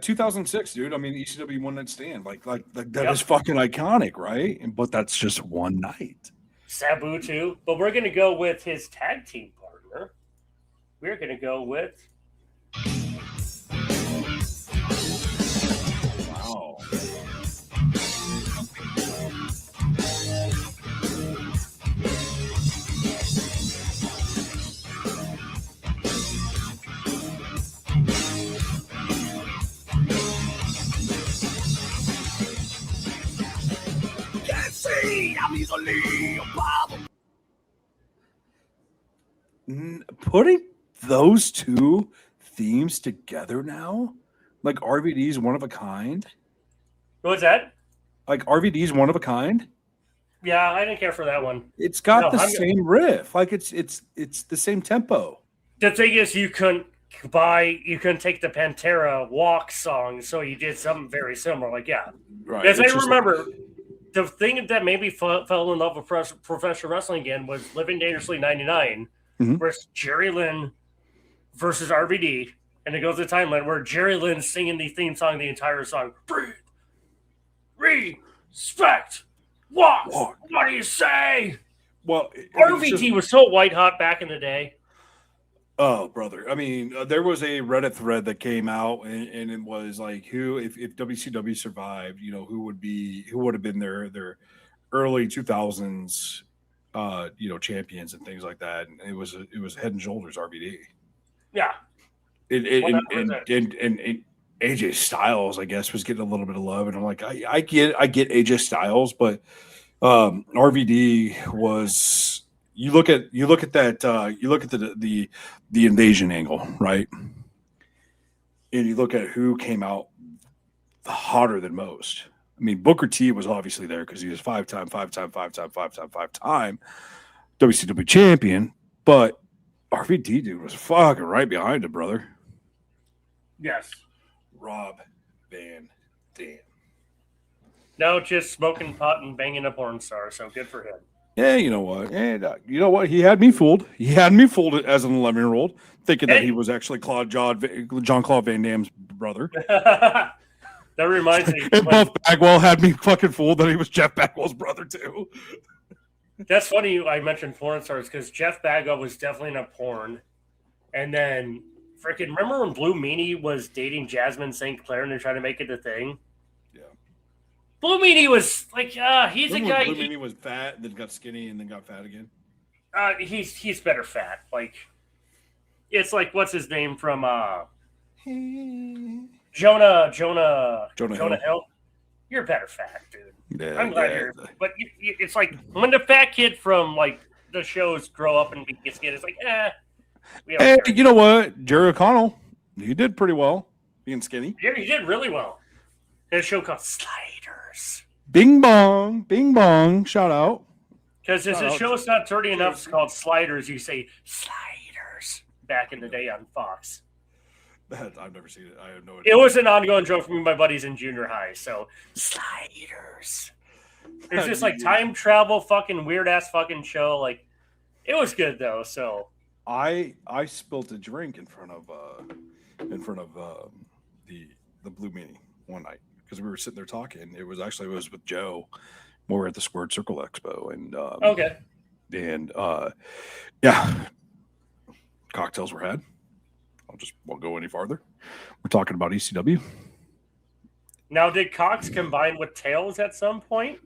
2006, dude. I mean, ECW One Night Stand, like that is fucking iconic, right? But that's just one night. Sabu too, but we're gonna go with his tag team partner. We're gonna go with. Wow. I'm easily a problem. Putting those 2 themes together now, like RVD's One of a Kind. What was that? Like RVD's One of a Kind. Yeah, I didn't care for that one. It's got same riff, like it's the same tempo. The thing is, you couldn't take the Pantera Walk song, so you did something very similar. Like, yeah, right. As I remember. The thing that made me fell in love with professional wrestling again was Living Dangerously 99 versus Jerry Lynn versus RVD. And it goes to the timeline where Jerry Lynn's singing the theme song, the entire song. Breathe, respect, walk. What do you say? Well, RVD was so white hot back in the day. Oh, brother. I mean, there was a Reddit thread that came out and it was like, who, if WCW survived, who would have been their early 2000s, champions and things like that. And it was Head and Shoulders RVD. Yeah. And AJ Styles, I guess, was getting a little bit of love. And I'm like, I get AJ Styles, but RVD was, you look at that, you look at the invasion angle, right? And you look at who came out hotter than most. I mean, Booker T was obviously there because he was five-time WCW champion, but RVD dude was fucking right behind him, brother. Yes. Rob Van Dam. No, just smoking pot and banging a porn star, so good for him. Yeah, you know what? He had me fooled. He had me fooled as an 11-year-old, thinking that he was actually Jean-Claude Van Damme's brother. That reminds me. And Buff Bagwell had me fucking fooled that he was Jeff Bagwell's brother too. That's funny I mentioned porn stars because Jeff Bagwell was definitely in a porn. And then, freaking, remember when Blue Meanie was dating Jasmine St. Clair and they're trying to make it a thing? Yeah. Blue Meanie was like, he's a guy. Blue Meanie was fat, then got skinny, and then got fat again. He's better fat. Like, it's like, what's his name from Jonah Hill? You're better fat, dude. Yeah, I'm glad you're. But it's like when the fat kid from like the shows grow up and get skinny, it's like, Hey, you know what? Jerry O'Connell, he did pretty well being skinny. Yeah, he did really well. There's a show called Sliders. Bing bong, shout out. Because if the show's not dirty enough, it's called Sliders. You say Sliders back in the day on Fox. I've never seen it. I have no idea. It was an ongoing joke for me and my buddies in junior high. So Sliders. It's just like time travel, fucking weird ass fucking show. Like, it was good though. So I spilt a drink in front of the Blue Meanie one night because we were sitting there talking. It was with Joe. We were at the Squared Circle Expo and okay. And yeah, cocktails were had. Won't go any farther. We're talking about ECW. Now, did Cox combine with Tails at some point?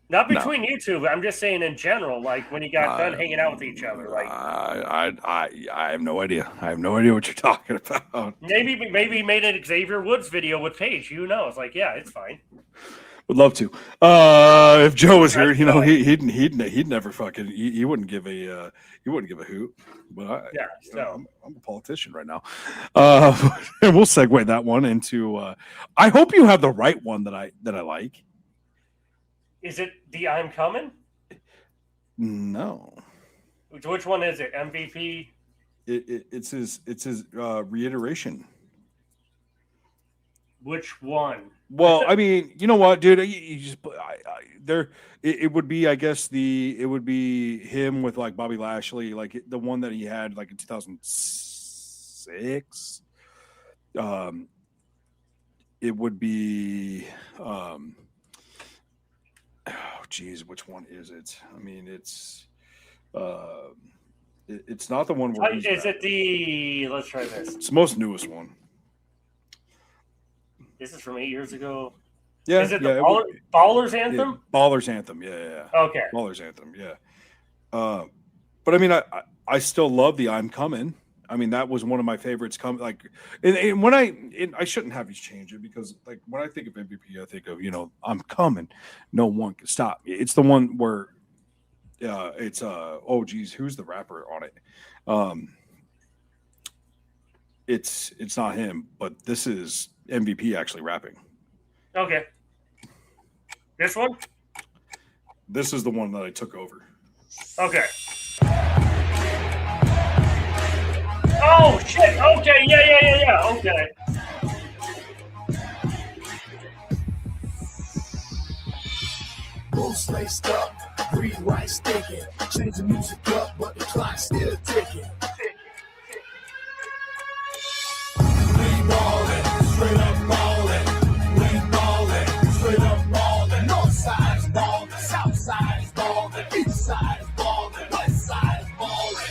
Not between you two, but I'm just saying in general, like when you got done hanging out with each other. Like, I have no idea. I have no idea what you're talking about. Maybe he made an Xavier Woods video with Paige. Who knows? Like, yeah, it's fine. Would love to. If Joe was here, you know, he'd never fucking he wouldn't give a hoot. But I'm a politician right now. And we'll segue that one into. I hope you have the right one that I like. Is it the I'm Coming? No. Which one is it? MVP? It's his reiteration. Which one? Well, I mean, you know what, dude? You just it would be, I guess it would be him with like Bobby Lashley, like the one that he had like in 2006. It would be, oh geez, which one is it? I mean, it's not the one where is it let's try this. It's the most newest one. This is from 8 years ago. Yeah. Is it the Ballers Anthem? Yeah, Ballers Anthem. Yeah. Okay. Ballers Anthem. Yeah. But I mean, I still love the I'm Coming. I mean, that was one of my favorites. And when I shouldn't have you change it because like when I think of MVP, I think of, you know, I'm coming. No one can stop me. It's the one where it's oh geez, who's the rapper on it? It's not him, but this is MVP actually rapping. Okay. This one? This is the one that I took over. Okay. Oh shit! Okay, yeah. Okay. Both laced up, breathe right sticking. Change the music up, but the clock's still ticking. We ballin', straight up ballin'. We ballin', straight up ballin'. North side is ballin', south side is ballin', east side is ballin', west side is ballin'.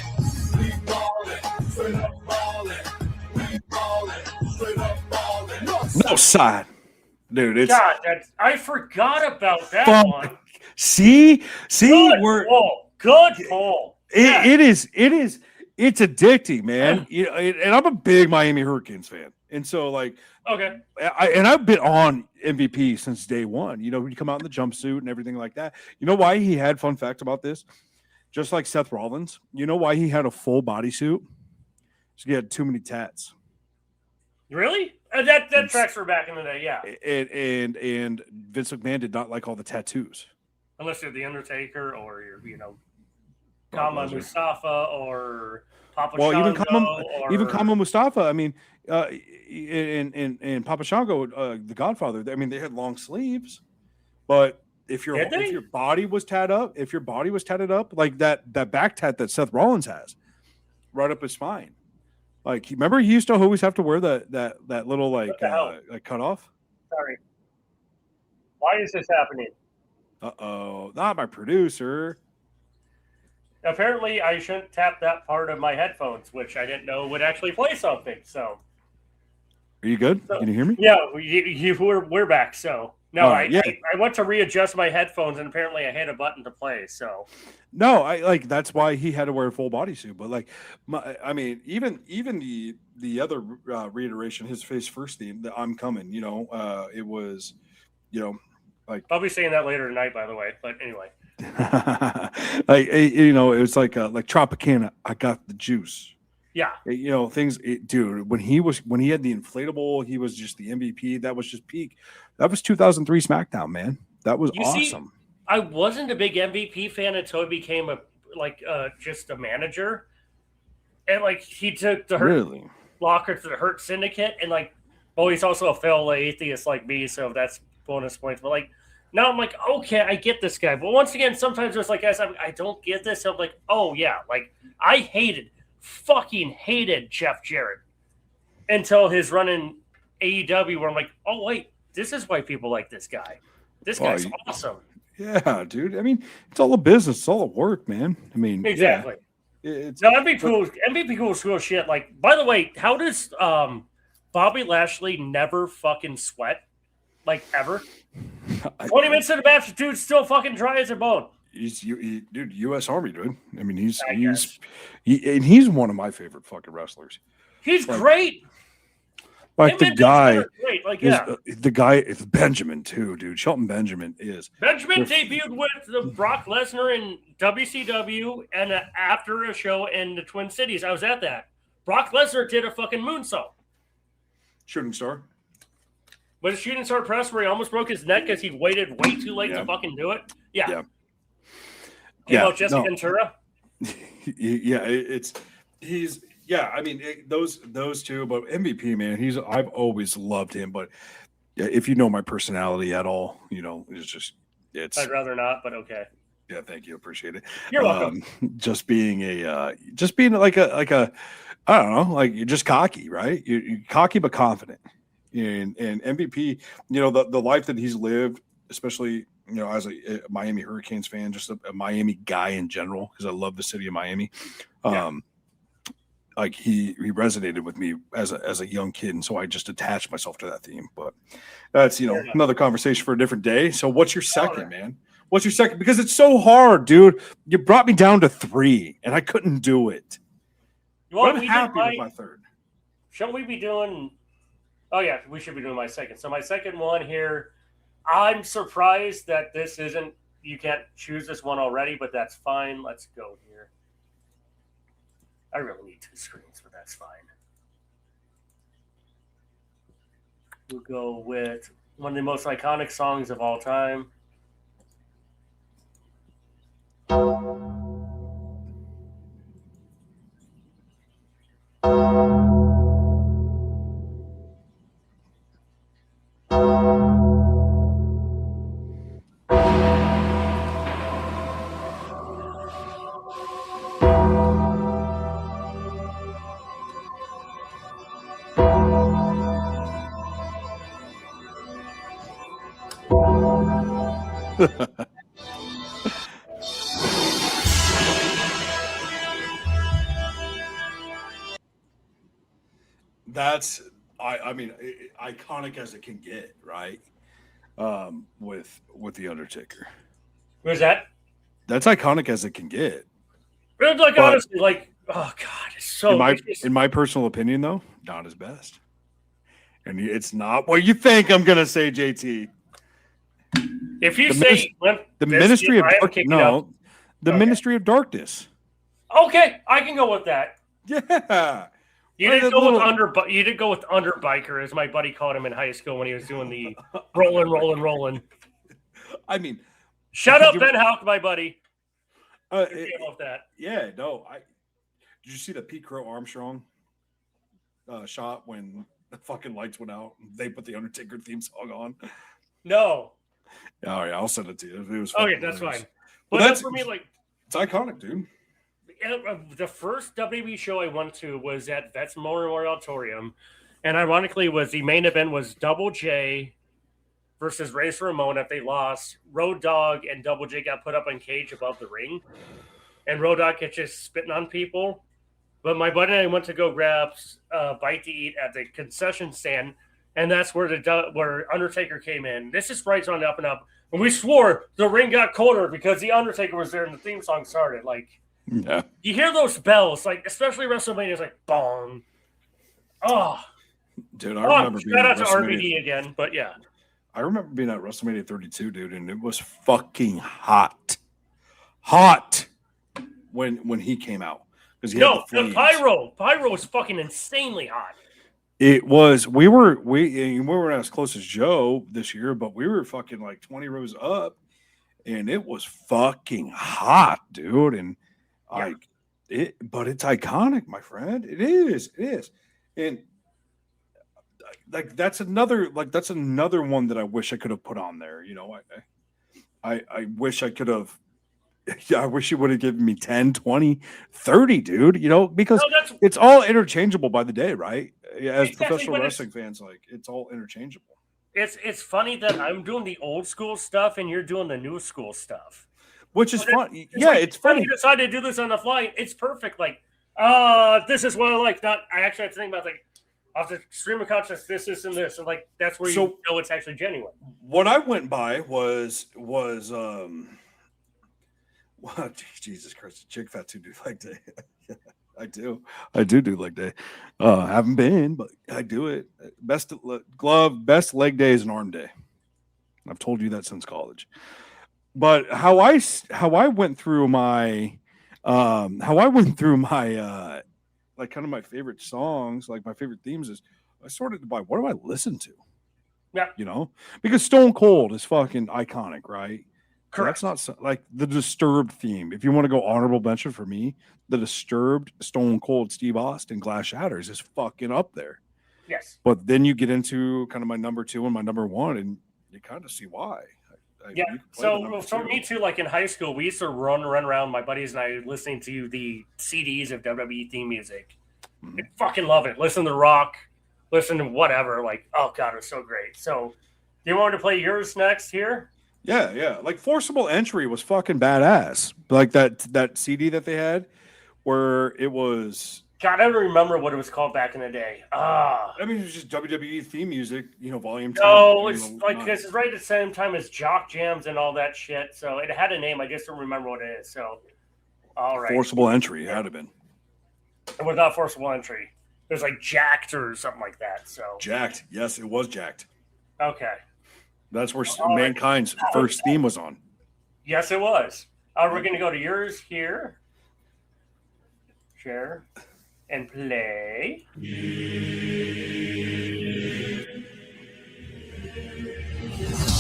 We ballin', straight up ballin'. We ballin', straight up ballin'. North side. Dude, it's God, I forgot about that one. See, Good we're pull. Good pull. It's addicting, man. You know, and I'm a big Miami Hurricanes fan, and so like, okay, I've been on MVP since day one. You know, when you come out in the jumpsuit and everything like that. You know why he had fun fact about this? Just like Seth Rollins, you know why he had a full bodysuit? So he had too many tats. Really? That tracks for back in the day, yeah. And Vince McMahon did not like all the tattoos. Unless you're the Undertaker or you're, you know, Kama Mustafa or Papa Shango. Even Kama Mustafa. I mean, and Papa Shango, the Godfather. I mean, they had long sleeves, but if your body was tatted up, like that back tat that Seth Rollins has, right up his spine, Like, remember he used to always have to wear that little like cut off. Sorry. Why is this happening? Not my producer. Apparently, I shouldn't tap that part of my headphones, which I didn't know would actually play something. So, are you good? Can you hear me? Yeah, we're back. So, no, I went to readjust my headphones, and apparently I hit a button to play. So, no, that's why he had to wear a full bodysuit. But like, even the other reiteration, his first theme, the "I'm Coming," it was, like, I'll be saying that later tonight, by the way. But anyway. Like, it was like Tropicana. I got the juice. Yeah. Things, dude. When he had the inflatable, he was just the MVP. That was just peak. That was 2003 SmackDown, man. That was awesome. I wasn't a big MVP fan until he became just a manager, and like he took the Hurt Locker to the Hurt Syndicate, and like, he's also a fellow atheist like me, so that's bonus points. But like, now I'm like, okay, I get this guy. But once again, sometimes it's like, guys, I don't get this. I'm like, oh yeah, like I fucking hated Jeff Jarrett until his run in AEW, where I'm like, oh wait, this is why people like this guy. This guy's awesome. Yeah, dude. I mean, it's all a business. It's all a work, man. I mean, exactly. Yeah, MVP cool is cool shit. Like, by the way, how does Bobby Lashley never fucking sweat? Like, ever? 20 minutes in the match, dude's still fucking dry as a bone. Dude, U.S. Army, dude. I mean, he's one of my favorite fucking wrestlers. He's great. Like, the guy, the guy is Benjamin too, dude. Shelton Benjamin is. Benjamin debuted with the Brock Lesnar in WCW and after a show in the Twin Cities. I was at that. Brock Lesnar did a fucking moonsault. Shooting star. But a shooting star press where he almost broke his neck because he waited way too late to fucking do it. Yeah. Jesse Ventura. I mean, those two, but MVP, man, I've always loved him. But if you know my personality at all, I'd rather not, but okay. Yeah, thank you, appreciate it. You're welcome. Just being like a, I don't know, like you're just cocky, right? You're cocky but confident. And MVP, the life that he's lived, especially as a Miami Hurricanes fan, just a Miami guy in general, because I love the city of Miami. Like he resonated with me as a young kid, and so I just attached myself to that theme. But that's another conversation for a different day. So what's your second, man? What's your second? Because it's so hard, dude. You brought me down to 3, and I couldn't do it. I'm happy with my third. Shouldn't we be doing? Oh yeah, we should be doing my second. So my second one here, I'm surprised that this isn't. You can't choose this one already, but that's fine. Let's go here. I really need 2 screens, but that's fine. We'll go with one of the most iconic songs of all time. That's iconic as it can get, right? With the Undertaker. Where's that? That's iconic as it can get. It's like, honestly, like, oh god, it's so. In my personal opinion, though, not his best, and it's not what you think I'm gonna say, JT. If you say the Ministry of Darkness, Ministry of Darkness. Okay, I can go with that. Yeah. You didn't go with Underbiker, as my buddy called him in high school when he was doing the rolling. I mean, shut up, Ben Houck, my buddy. Off that. Yeah, no. Did you see the Pete Crow Armstrong shot when the fucking lights went out? They put the Undertaker theme song on. No. All right, I'll send it to you. It was okay, that's fine. But that's for me, like, it's iconic, dude. the first WWE show I went to was at Vets Memorial Auditorium, and ironically, the main event was Double J versus Razor Ramon. If they lost, Road Dogg and Double J got put up on cage above the ring, and Road Dogg kept just spitting on people. But my buddy and I went to go grab a bite to eat at the concession stand, and that's where where Undertaker came in. This is right on the up and up. And we swore the ring got colder because the Undertaker was there and the theme song started. Like, Yeah. you hear those bells, like, especially WrestleMania, it's like, bong. Oh. Dude, I remember being shout at out to WrestleMania. RVD again, but yeah. I remember being at WrestleMania 32, dude, and it was fucking hot. Hot when he came out. Because No, the pyro was fucking insanely hot. It was. We weren't as close as Joe this year, but we were fucking like 20 rows up, and it was fucking hot, dude. And but it's iconic, my friend. It is, and that's another one that I wish I could have put on there. You know, I wish I could have. I wish you would have given me 10, 20, 30, dude, you know, because it's all interchangeable by the day, right? As professional wrestling fans, like, it's all interchangeable. It's funny that I'm doing the old school stuff and you're doing the new school stuff. Which is fun. It's funny. You decided to do this on the fly. It's perfect. Like, this is what I like. I actually have to think about, like, off the stream of consciousness, this, and this. And, like, that's where you know it's actually genuine. What I went by was Jesus Christ, chick fat to do leg day. I do leg day. Haven't been, but I do it. Best leg day is an arm day. I've told you that since college. But how I went through my like kind of my favorite songs, like my favorite themes is I sorted by what do I listen to? Yeah, you know, because Stone Cold is fucking iconic, right? Correct. That's not like the Disturbed theme. If you want to go honorable mention for me, the Disturbed, Stone Cold, Steve Austin, Glass Shatters is fucking up there. Yes. But then you get into kind of my number 2 and my number 1, and you kind of see why. So for me too, like in high school, we used to run around, my buddies and I, listening to the CDs of WWE theme music. I fucking love it. Listen to rock, listen to whatever. Like, oh god, it's so great. So, do you want to play yours next here? Yeah. Like Forcible Entry was fucking badass. Like that CD that they had where it was. God, I don't remember what it was called back in the day. I mean, it was just WWE theme music, you know, volume 10. No, it's like this is right at the same time as Jock Jams and all that shit. So it had a name. I just don't remember what it is. So, all right. Forcible Entry, it had to have been. It was not Forcible Entry. It was like Jacked or something like that. So Jacked. Yes, it was Jacked. Okay. That's where Mankind's first theme was on. Yes, it was. We're going to go to yours here. Share and play.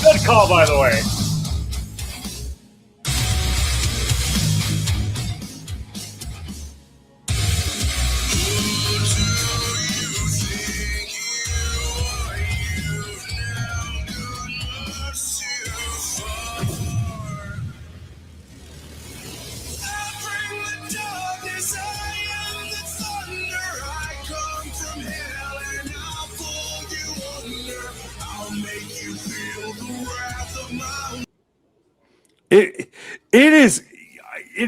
Good call, by the way.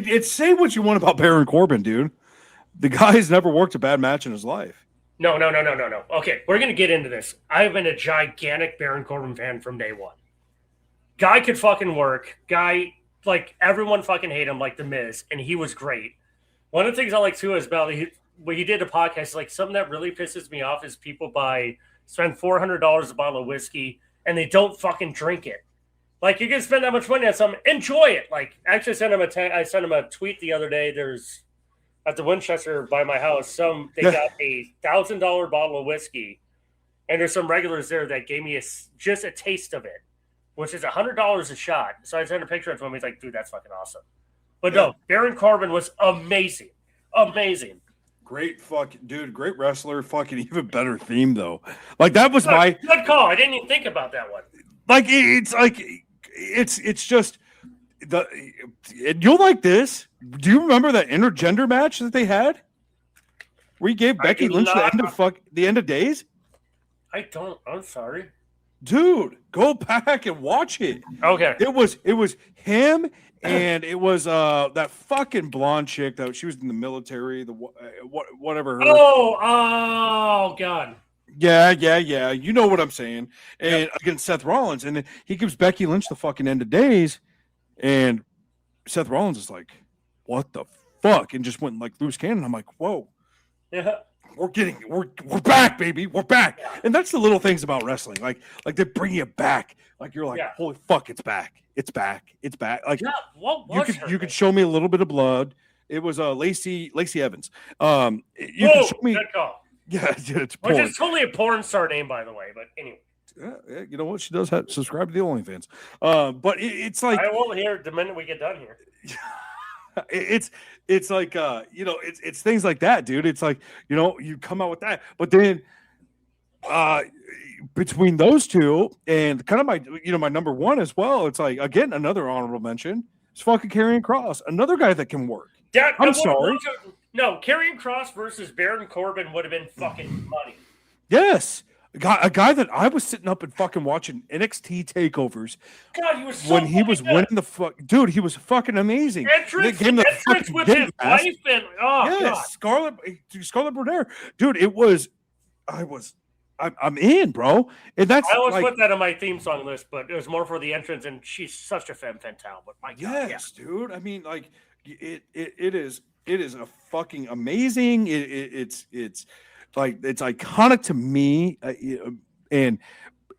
It's say what you want about Baron Corbin, dude. The guy's never worked a bad match in his life. No. Okay, we're going to get into this. I've been a gigantic Baron Corbin fan from day one. Guy could fucking work. Guy, like, everyone fucking hate him like The Miz, and he was great. One of the things I like, too, is about when he did a podcast, like, something that really pisses me off is people spend $400 a bottle of whiskey, and they don't fucking drink it. Like, you can spend that much money on something, enjoy it. Like, actually, I sent him a tweet the other day. There's at the Winchester by my house, they got a $1,000 bottle of whiskey, and there's some regulars there that gave me just a taste of it, which is $100 a shot. So I sent a picture of him. He's like, dude, that's fucking awesome. But no, Baron Corbin was amazing. Amazing. Great fucking dude, great wrestler, fucking even better theme though. Like that was good call. I didn't even think about that one. Like it's just you'll like this. Do you remember that intergender match that they had? Where he gave Becky Lynch the end of days? I don't. I'm sorry. Dude, go back and watch it. Okay. It was him and it was that fucking blonde chick that she was in the military, whatever her. Oh God. Yeah. You know what I'm saying. And against Seth Rollins, and he gives Becky Lynch the fucking end of days, and Seth Rollins is like, "What the fuck?" and just went like loose cannon. I'm like, "Whoa, yeah, we're back, baby, we're back." And that's the little things about wrestling, like they bring you back. Like you're like, "Holy fuck, it's back, it's back, it's back." Like you could show me a little bit of blood. It was Lacey Evans. You could show me. Good call. Yeah, it's which is totally a porn star name, by the way. But anyway, yeah, you know what? She does have subscribe to the OnlyFans. But it's like I will hear the minute we get done here. It's like it's things like that, dude. It's like you come out with that, but then between those two and kind of my number one as well, it's like again another honorable mention. It's fucking Karrion Kross, another guy that can work. I'm sorry. No, Karrion Kross versus Baron Corbin would have been fucking money. Yes. A guy that I was sitting up and fucking watching NXT takeovers. God, he was so when he was good. winning the fuck, dude. He was fucking amazing. Entrance with his wife and yes, God. Scarlett Bordeaux, dude. I'm in, bro. And that's I always put that on my theme song list, but it was more for the entrance, and she's such a femme fatale. But my God, yes, dude. I mean, like it is a fucking amazing. It's like it's iconic to me, and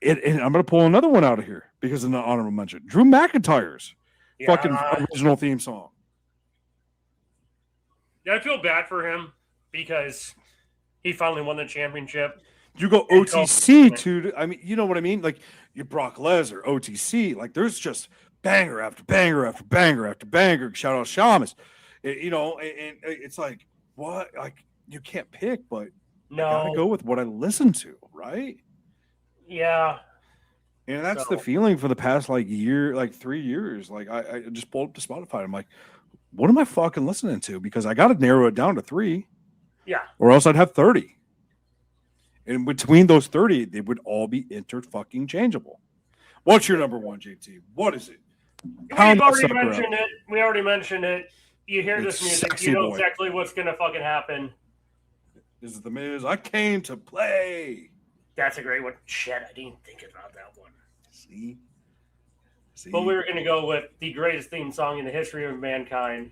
I'm gonna pull another one out of here because of the honorable mention. Drew McIntyre's fucking original theme song. Yeah, I feel bad for him because he finally won the championship. You go OTC too. I mean, you know what I mean? Like you Brock Lesnar, OTC. Like there's just banger after banger after banger after banger. Shout out Shamus. And it's like what? Like you can't pick, but I gotta go with what I listen to, right? Yeah. And that's the feeling for the past 3 years. Like I just pulled up to Spotify. I'm like, what am I fucking listening to? Because I got to narrow it down to 3. Yeah. Or else I'd have 30. And between those 30, they would all be interchangeable. What's your number one, JT? What is it? We already mentioned it. You hear this music, you know exactly what's gonna fucking happen. This is the Miz. I came to play. That's a great one. Shit, I didn't think about that one. See? But we were going to go with the greatest theme song in the history of mankind.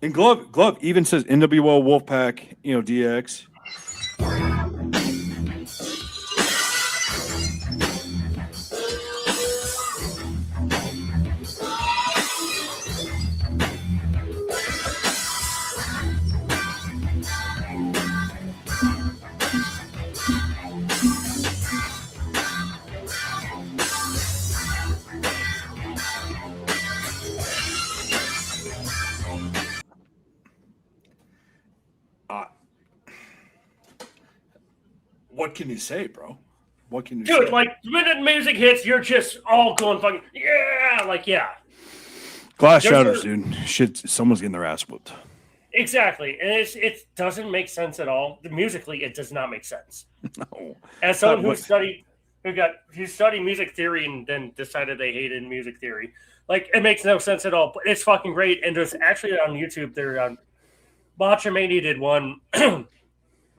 And Glove even says NWO Wolfpack, DX. What can you say, bro? What can you say? Dude, like, the minute music hits, you're just all going fucking, yeah. Glass shatters, dude. Shit, someone's getting their ass whooped. Exactly. And it doesn't make sense at all. Musically, it does not make sense. No. As someone who studied music theory and then decided they hated music theory, like, it makes no sense at all. But it's fucking great. And there's actually on YouTube, Botchamania did one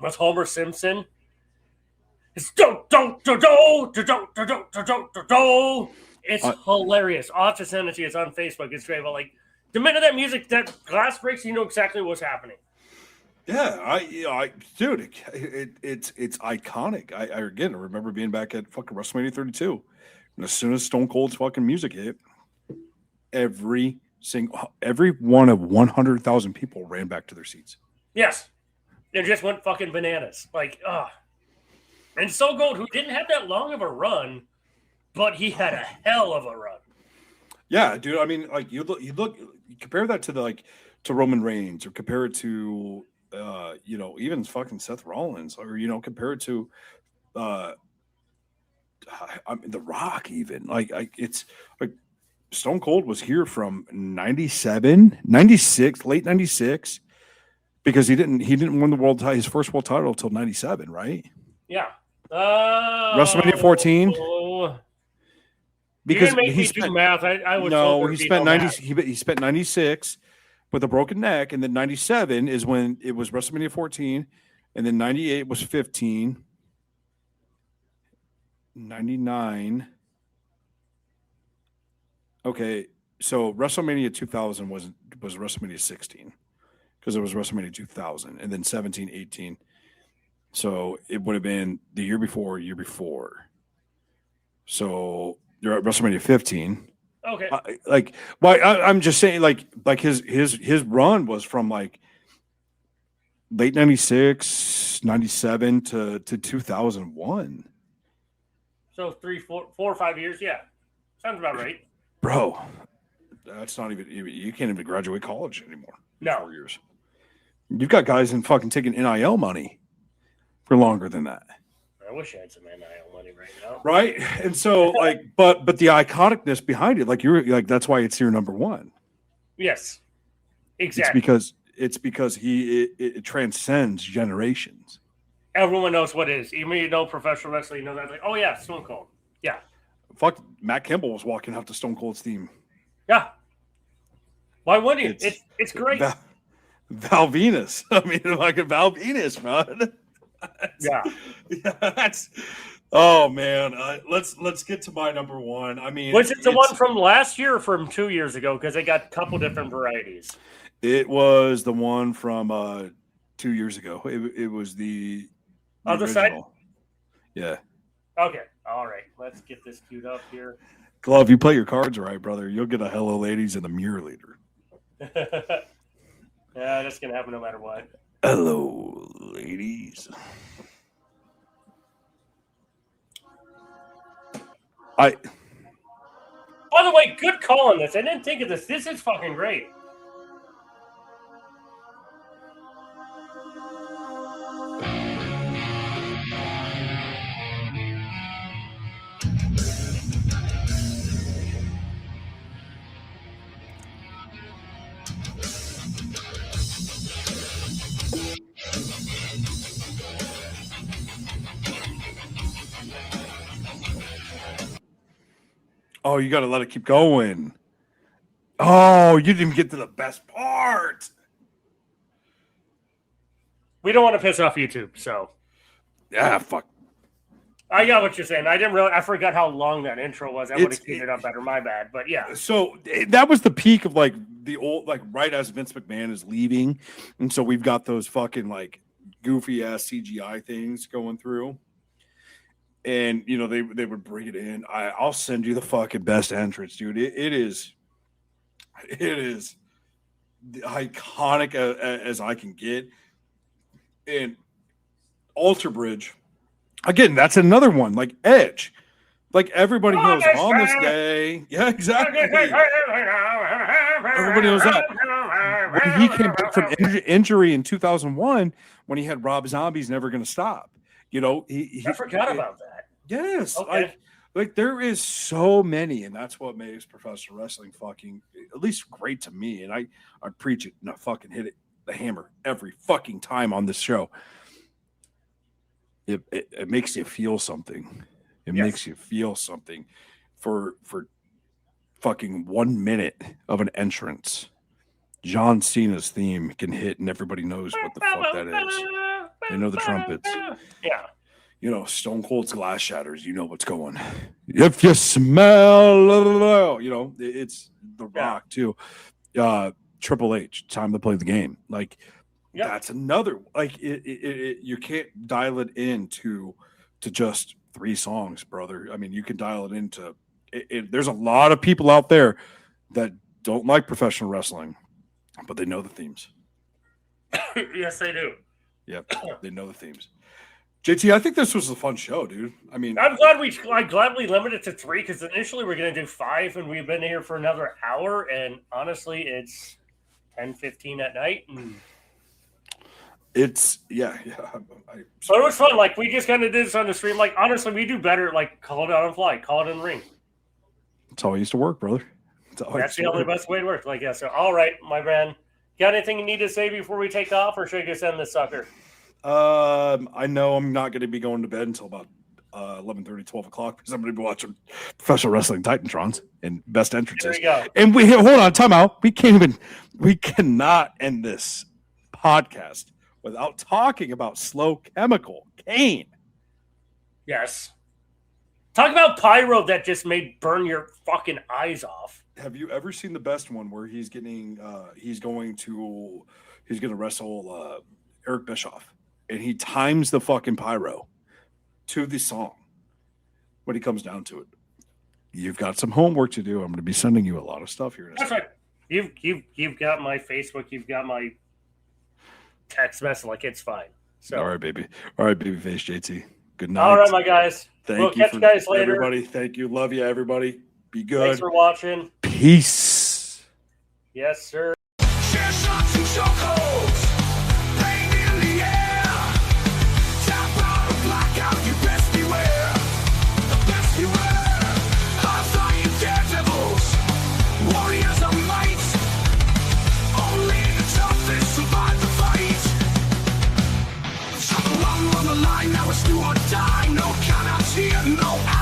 with Homer Simpson. It's It's hilarious. I'll have to send it to you. It's on Facebook. It's great. But like the minute that music, that glass breaks, you know exactly what's happening. Yeah, dude, it's iconic. I remember being back at fucking WrestleMania 32, and as soon as Stone Cold's fucking music hit, every one of 100,000 people ran back to their seats. Yes, they just went fucking bananas. Like, And So Gold, who didn't have that long of a run, but he had a hell of a run. Yeah, dude. I mean, like you compare that to to Roman Reigns, or compare it to even fucking Seth Rollins, or compare it to The Rock. Even it's like Stone Cold was here from 97, 96, late 96, because he didn't win the world title, his first world title until 97, right? Yeah. WrestleMania 14. Because you didn't make me do math. I would he spent 90. He spent 96 with a broken neck, and then 97 is when it was WrestleMania 14, and then 98 was 15, 99. Okay, so WrestleMania 2000 was WrestleMania 16 because it was WrestleMania 2000, and then 17, 18. So it would have been the year before. So you're at WrestleMania 15. Okay. I'm just saying, like his run was from like late 96, 97 to 2001. So 4 or 5 years, yeah, sounds about right. Bro, that's not even, you can't even graduate college anymore. No. 4 years. You've got guys in fucking taking NIL money for longer than that. I wish I had some NIL money right now. Right? And so, but the iconicness behind it, that's why it's here number one. Yes. Exactly. It's because it transcends generations. Everyone knows what it is. Even you know professional wrestling, you know that. Like, oh yeah, Stone Cold. Yeah. Fuck, Matt Kimball was walking out to Stone Cold's theme. Yeah. Why wouldn't he? It's great. Val Venus. I mean, like a Val Venus, man. Yeah. That's. Oh man, let's get to my number one. I mean, was it the one from last year or from 2 years ago? Because they got a couple different varieties. It was the one from 2 years ago. It was the other original. side. Yeah. Okay. All right. Let's get this queued up here. Glove, you play your cards right, brother. You'll get a hello, ladies, and a mirror leader. Yeah, that's gonna happen no matter what. Hello, ladies. By the way, good call on this. I didn't think of this. This is fucking great. Oh, you got to let it keep going. Oh, you didn't even get to the best part. We don't want to piss off YouTube, so. Yeah, fuck. I got what you're saying. I forgot how long that intro was. I would have cleaned it up better. My bad, but yeah. So that was the peak of like the old, like right as Vince McMahon is leaving, and so we've got those fucking like goofy ass CGI things going through. And you know they would bring it in. I'll send you the fucking best entrance, dude. It is iconic as I can get. And Alter Bridge, again, that's another one. Like Edge, like everybody knows on this day. Yeah, exactly. Everybody knows that. When he came back from injury in 2001, when he had Rob Zombie's Never Gonna Stop. You know, I forgot about that. Yes. Okay. Like there is so many, and that's what makes professional wrestling fucking at least great to me. And I preach it and I fucking hit it the hammer every fucking time on this show. It makes you feel something. It makes you feel something for fucking 1 minute of an entrance. John Cena's theme can hit, and everybody knows what the fuck that is. They know the trumpets. Yeah. You know, Stone Cold's glass shatters. You know what's going. If you smell, you know, it's The Rock too. Triple H, time to play the game. Like that's another. Like you can't dial it into just 3 songs, brother. I mean, you can dial it into. There's a lot of people out there that don't like professional wrestling, but they know the themes. Yes, they do. Yep, they know the themes. JT, I think this was a fun show, dude. I mean, I'm glad we limited it to 3 because initially we're going to do 5, and we've been here for another hour. And honestly, it's 10:15 at night. And it's yeah. But it was fun. Like we just kind of did this on the stream. Like honestly, we do better. Like call it out on fly, call it in the ring. That's how I used to work, brother. That's the only best way to work. Like that. So, all right, my man. Got anything you need to say before we take off, or should I just end this sucker? I know I'm not going to be going to bed until about 11:30, 12 o'clock because I'm going to be watching Professional Wrestling Titantrons and best entrances. There you go. And hold on, time out. We cannot end this podcast without talking about Slow Chemical Kane. Yes. Talk about pyro that just made burn your fucking eyes off. Have you ever seen the best one where he's going to wrestle Eric Bischoff, and he times the fucking pyro to the song when he comes down to it? You've got some homework to do. I'm going to be sending you a lot of stuff here. That's right. You've got my Facebook. You've got my text message. Like, it's fine. So all right, baby. All right, baby face JT. Good night. All right, my guys. We'll catch you guys later. Everybody, thank you. Love you, everybody. Be good. Thanks for watching. Peace. Yes, sir. Share shots and chokeholds, pain in the air. Tap out or black out, you best beware. The best beware. High-flying daredevils, warriors of might. Only the toughest survive the fight. Shot the long on the line, now it's do or die. No countouts here, no out.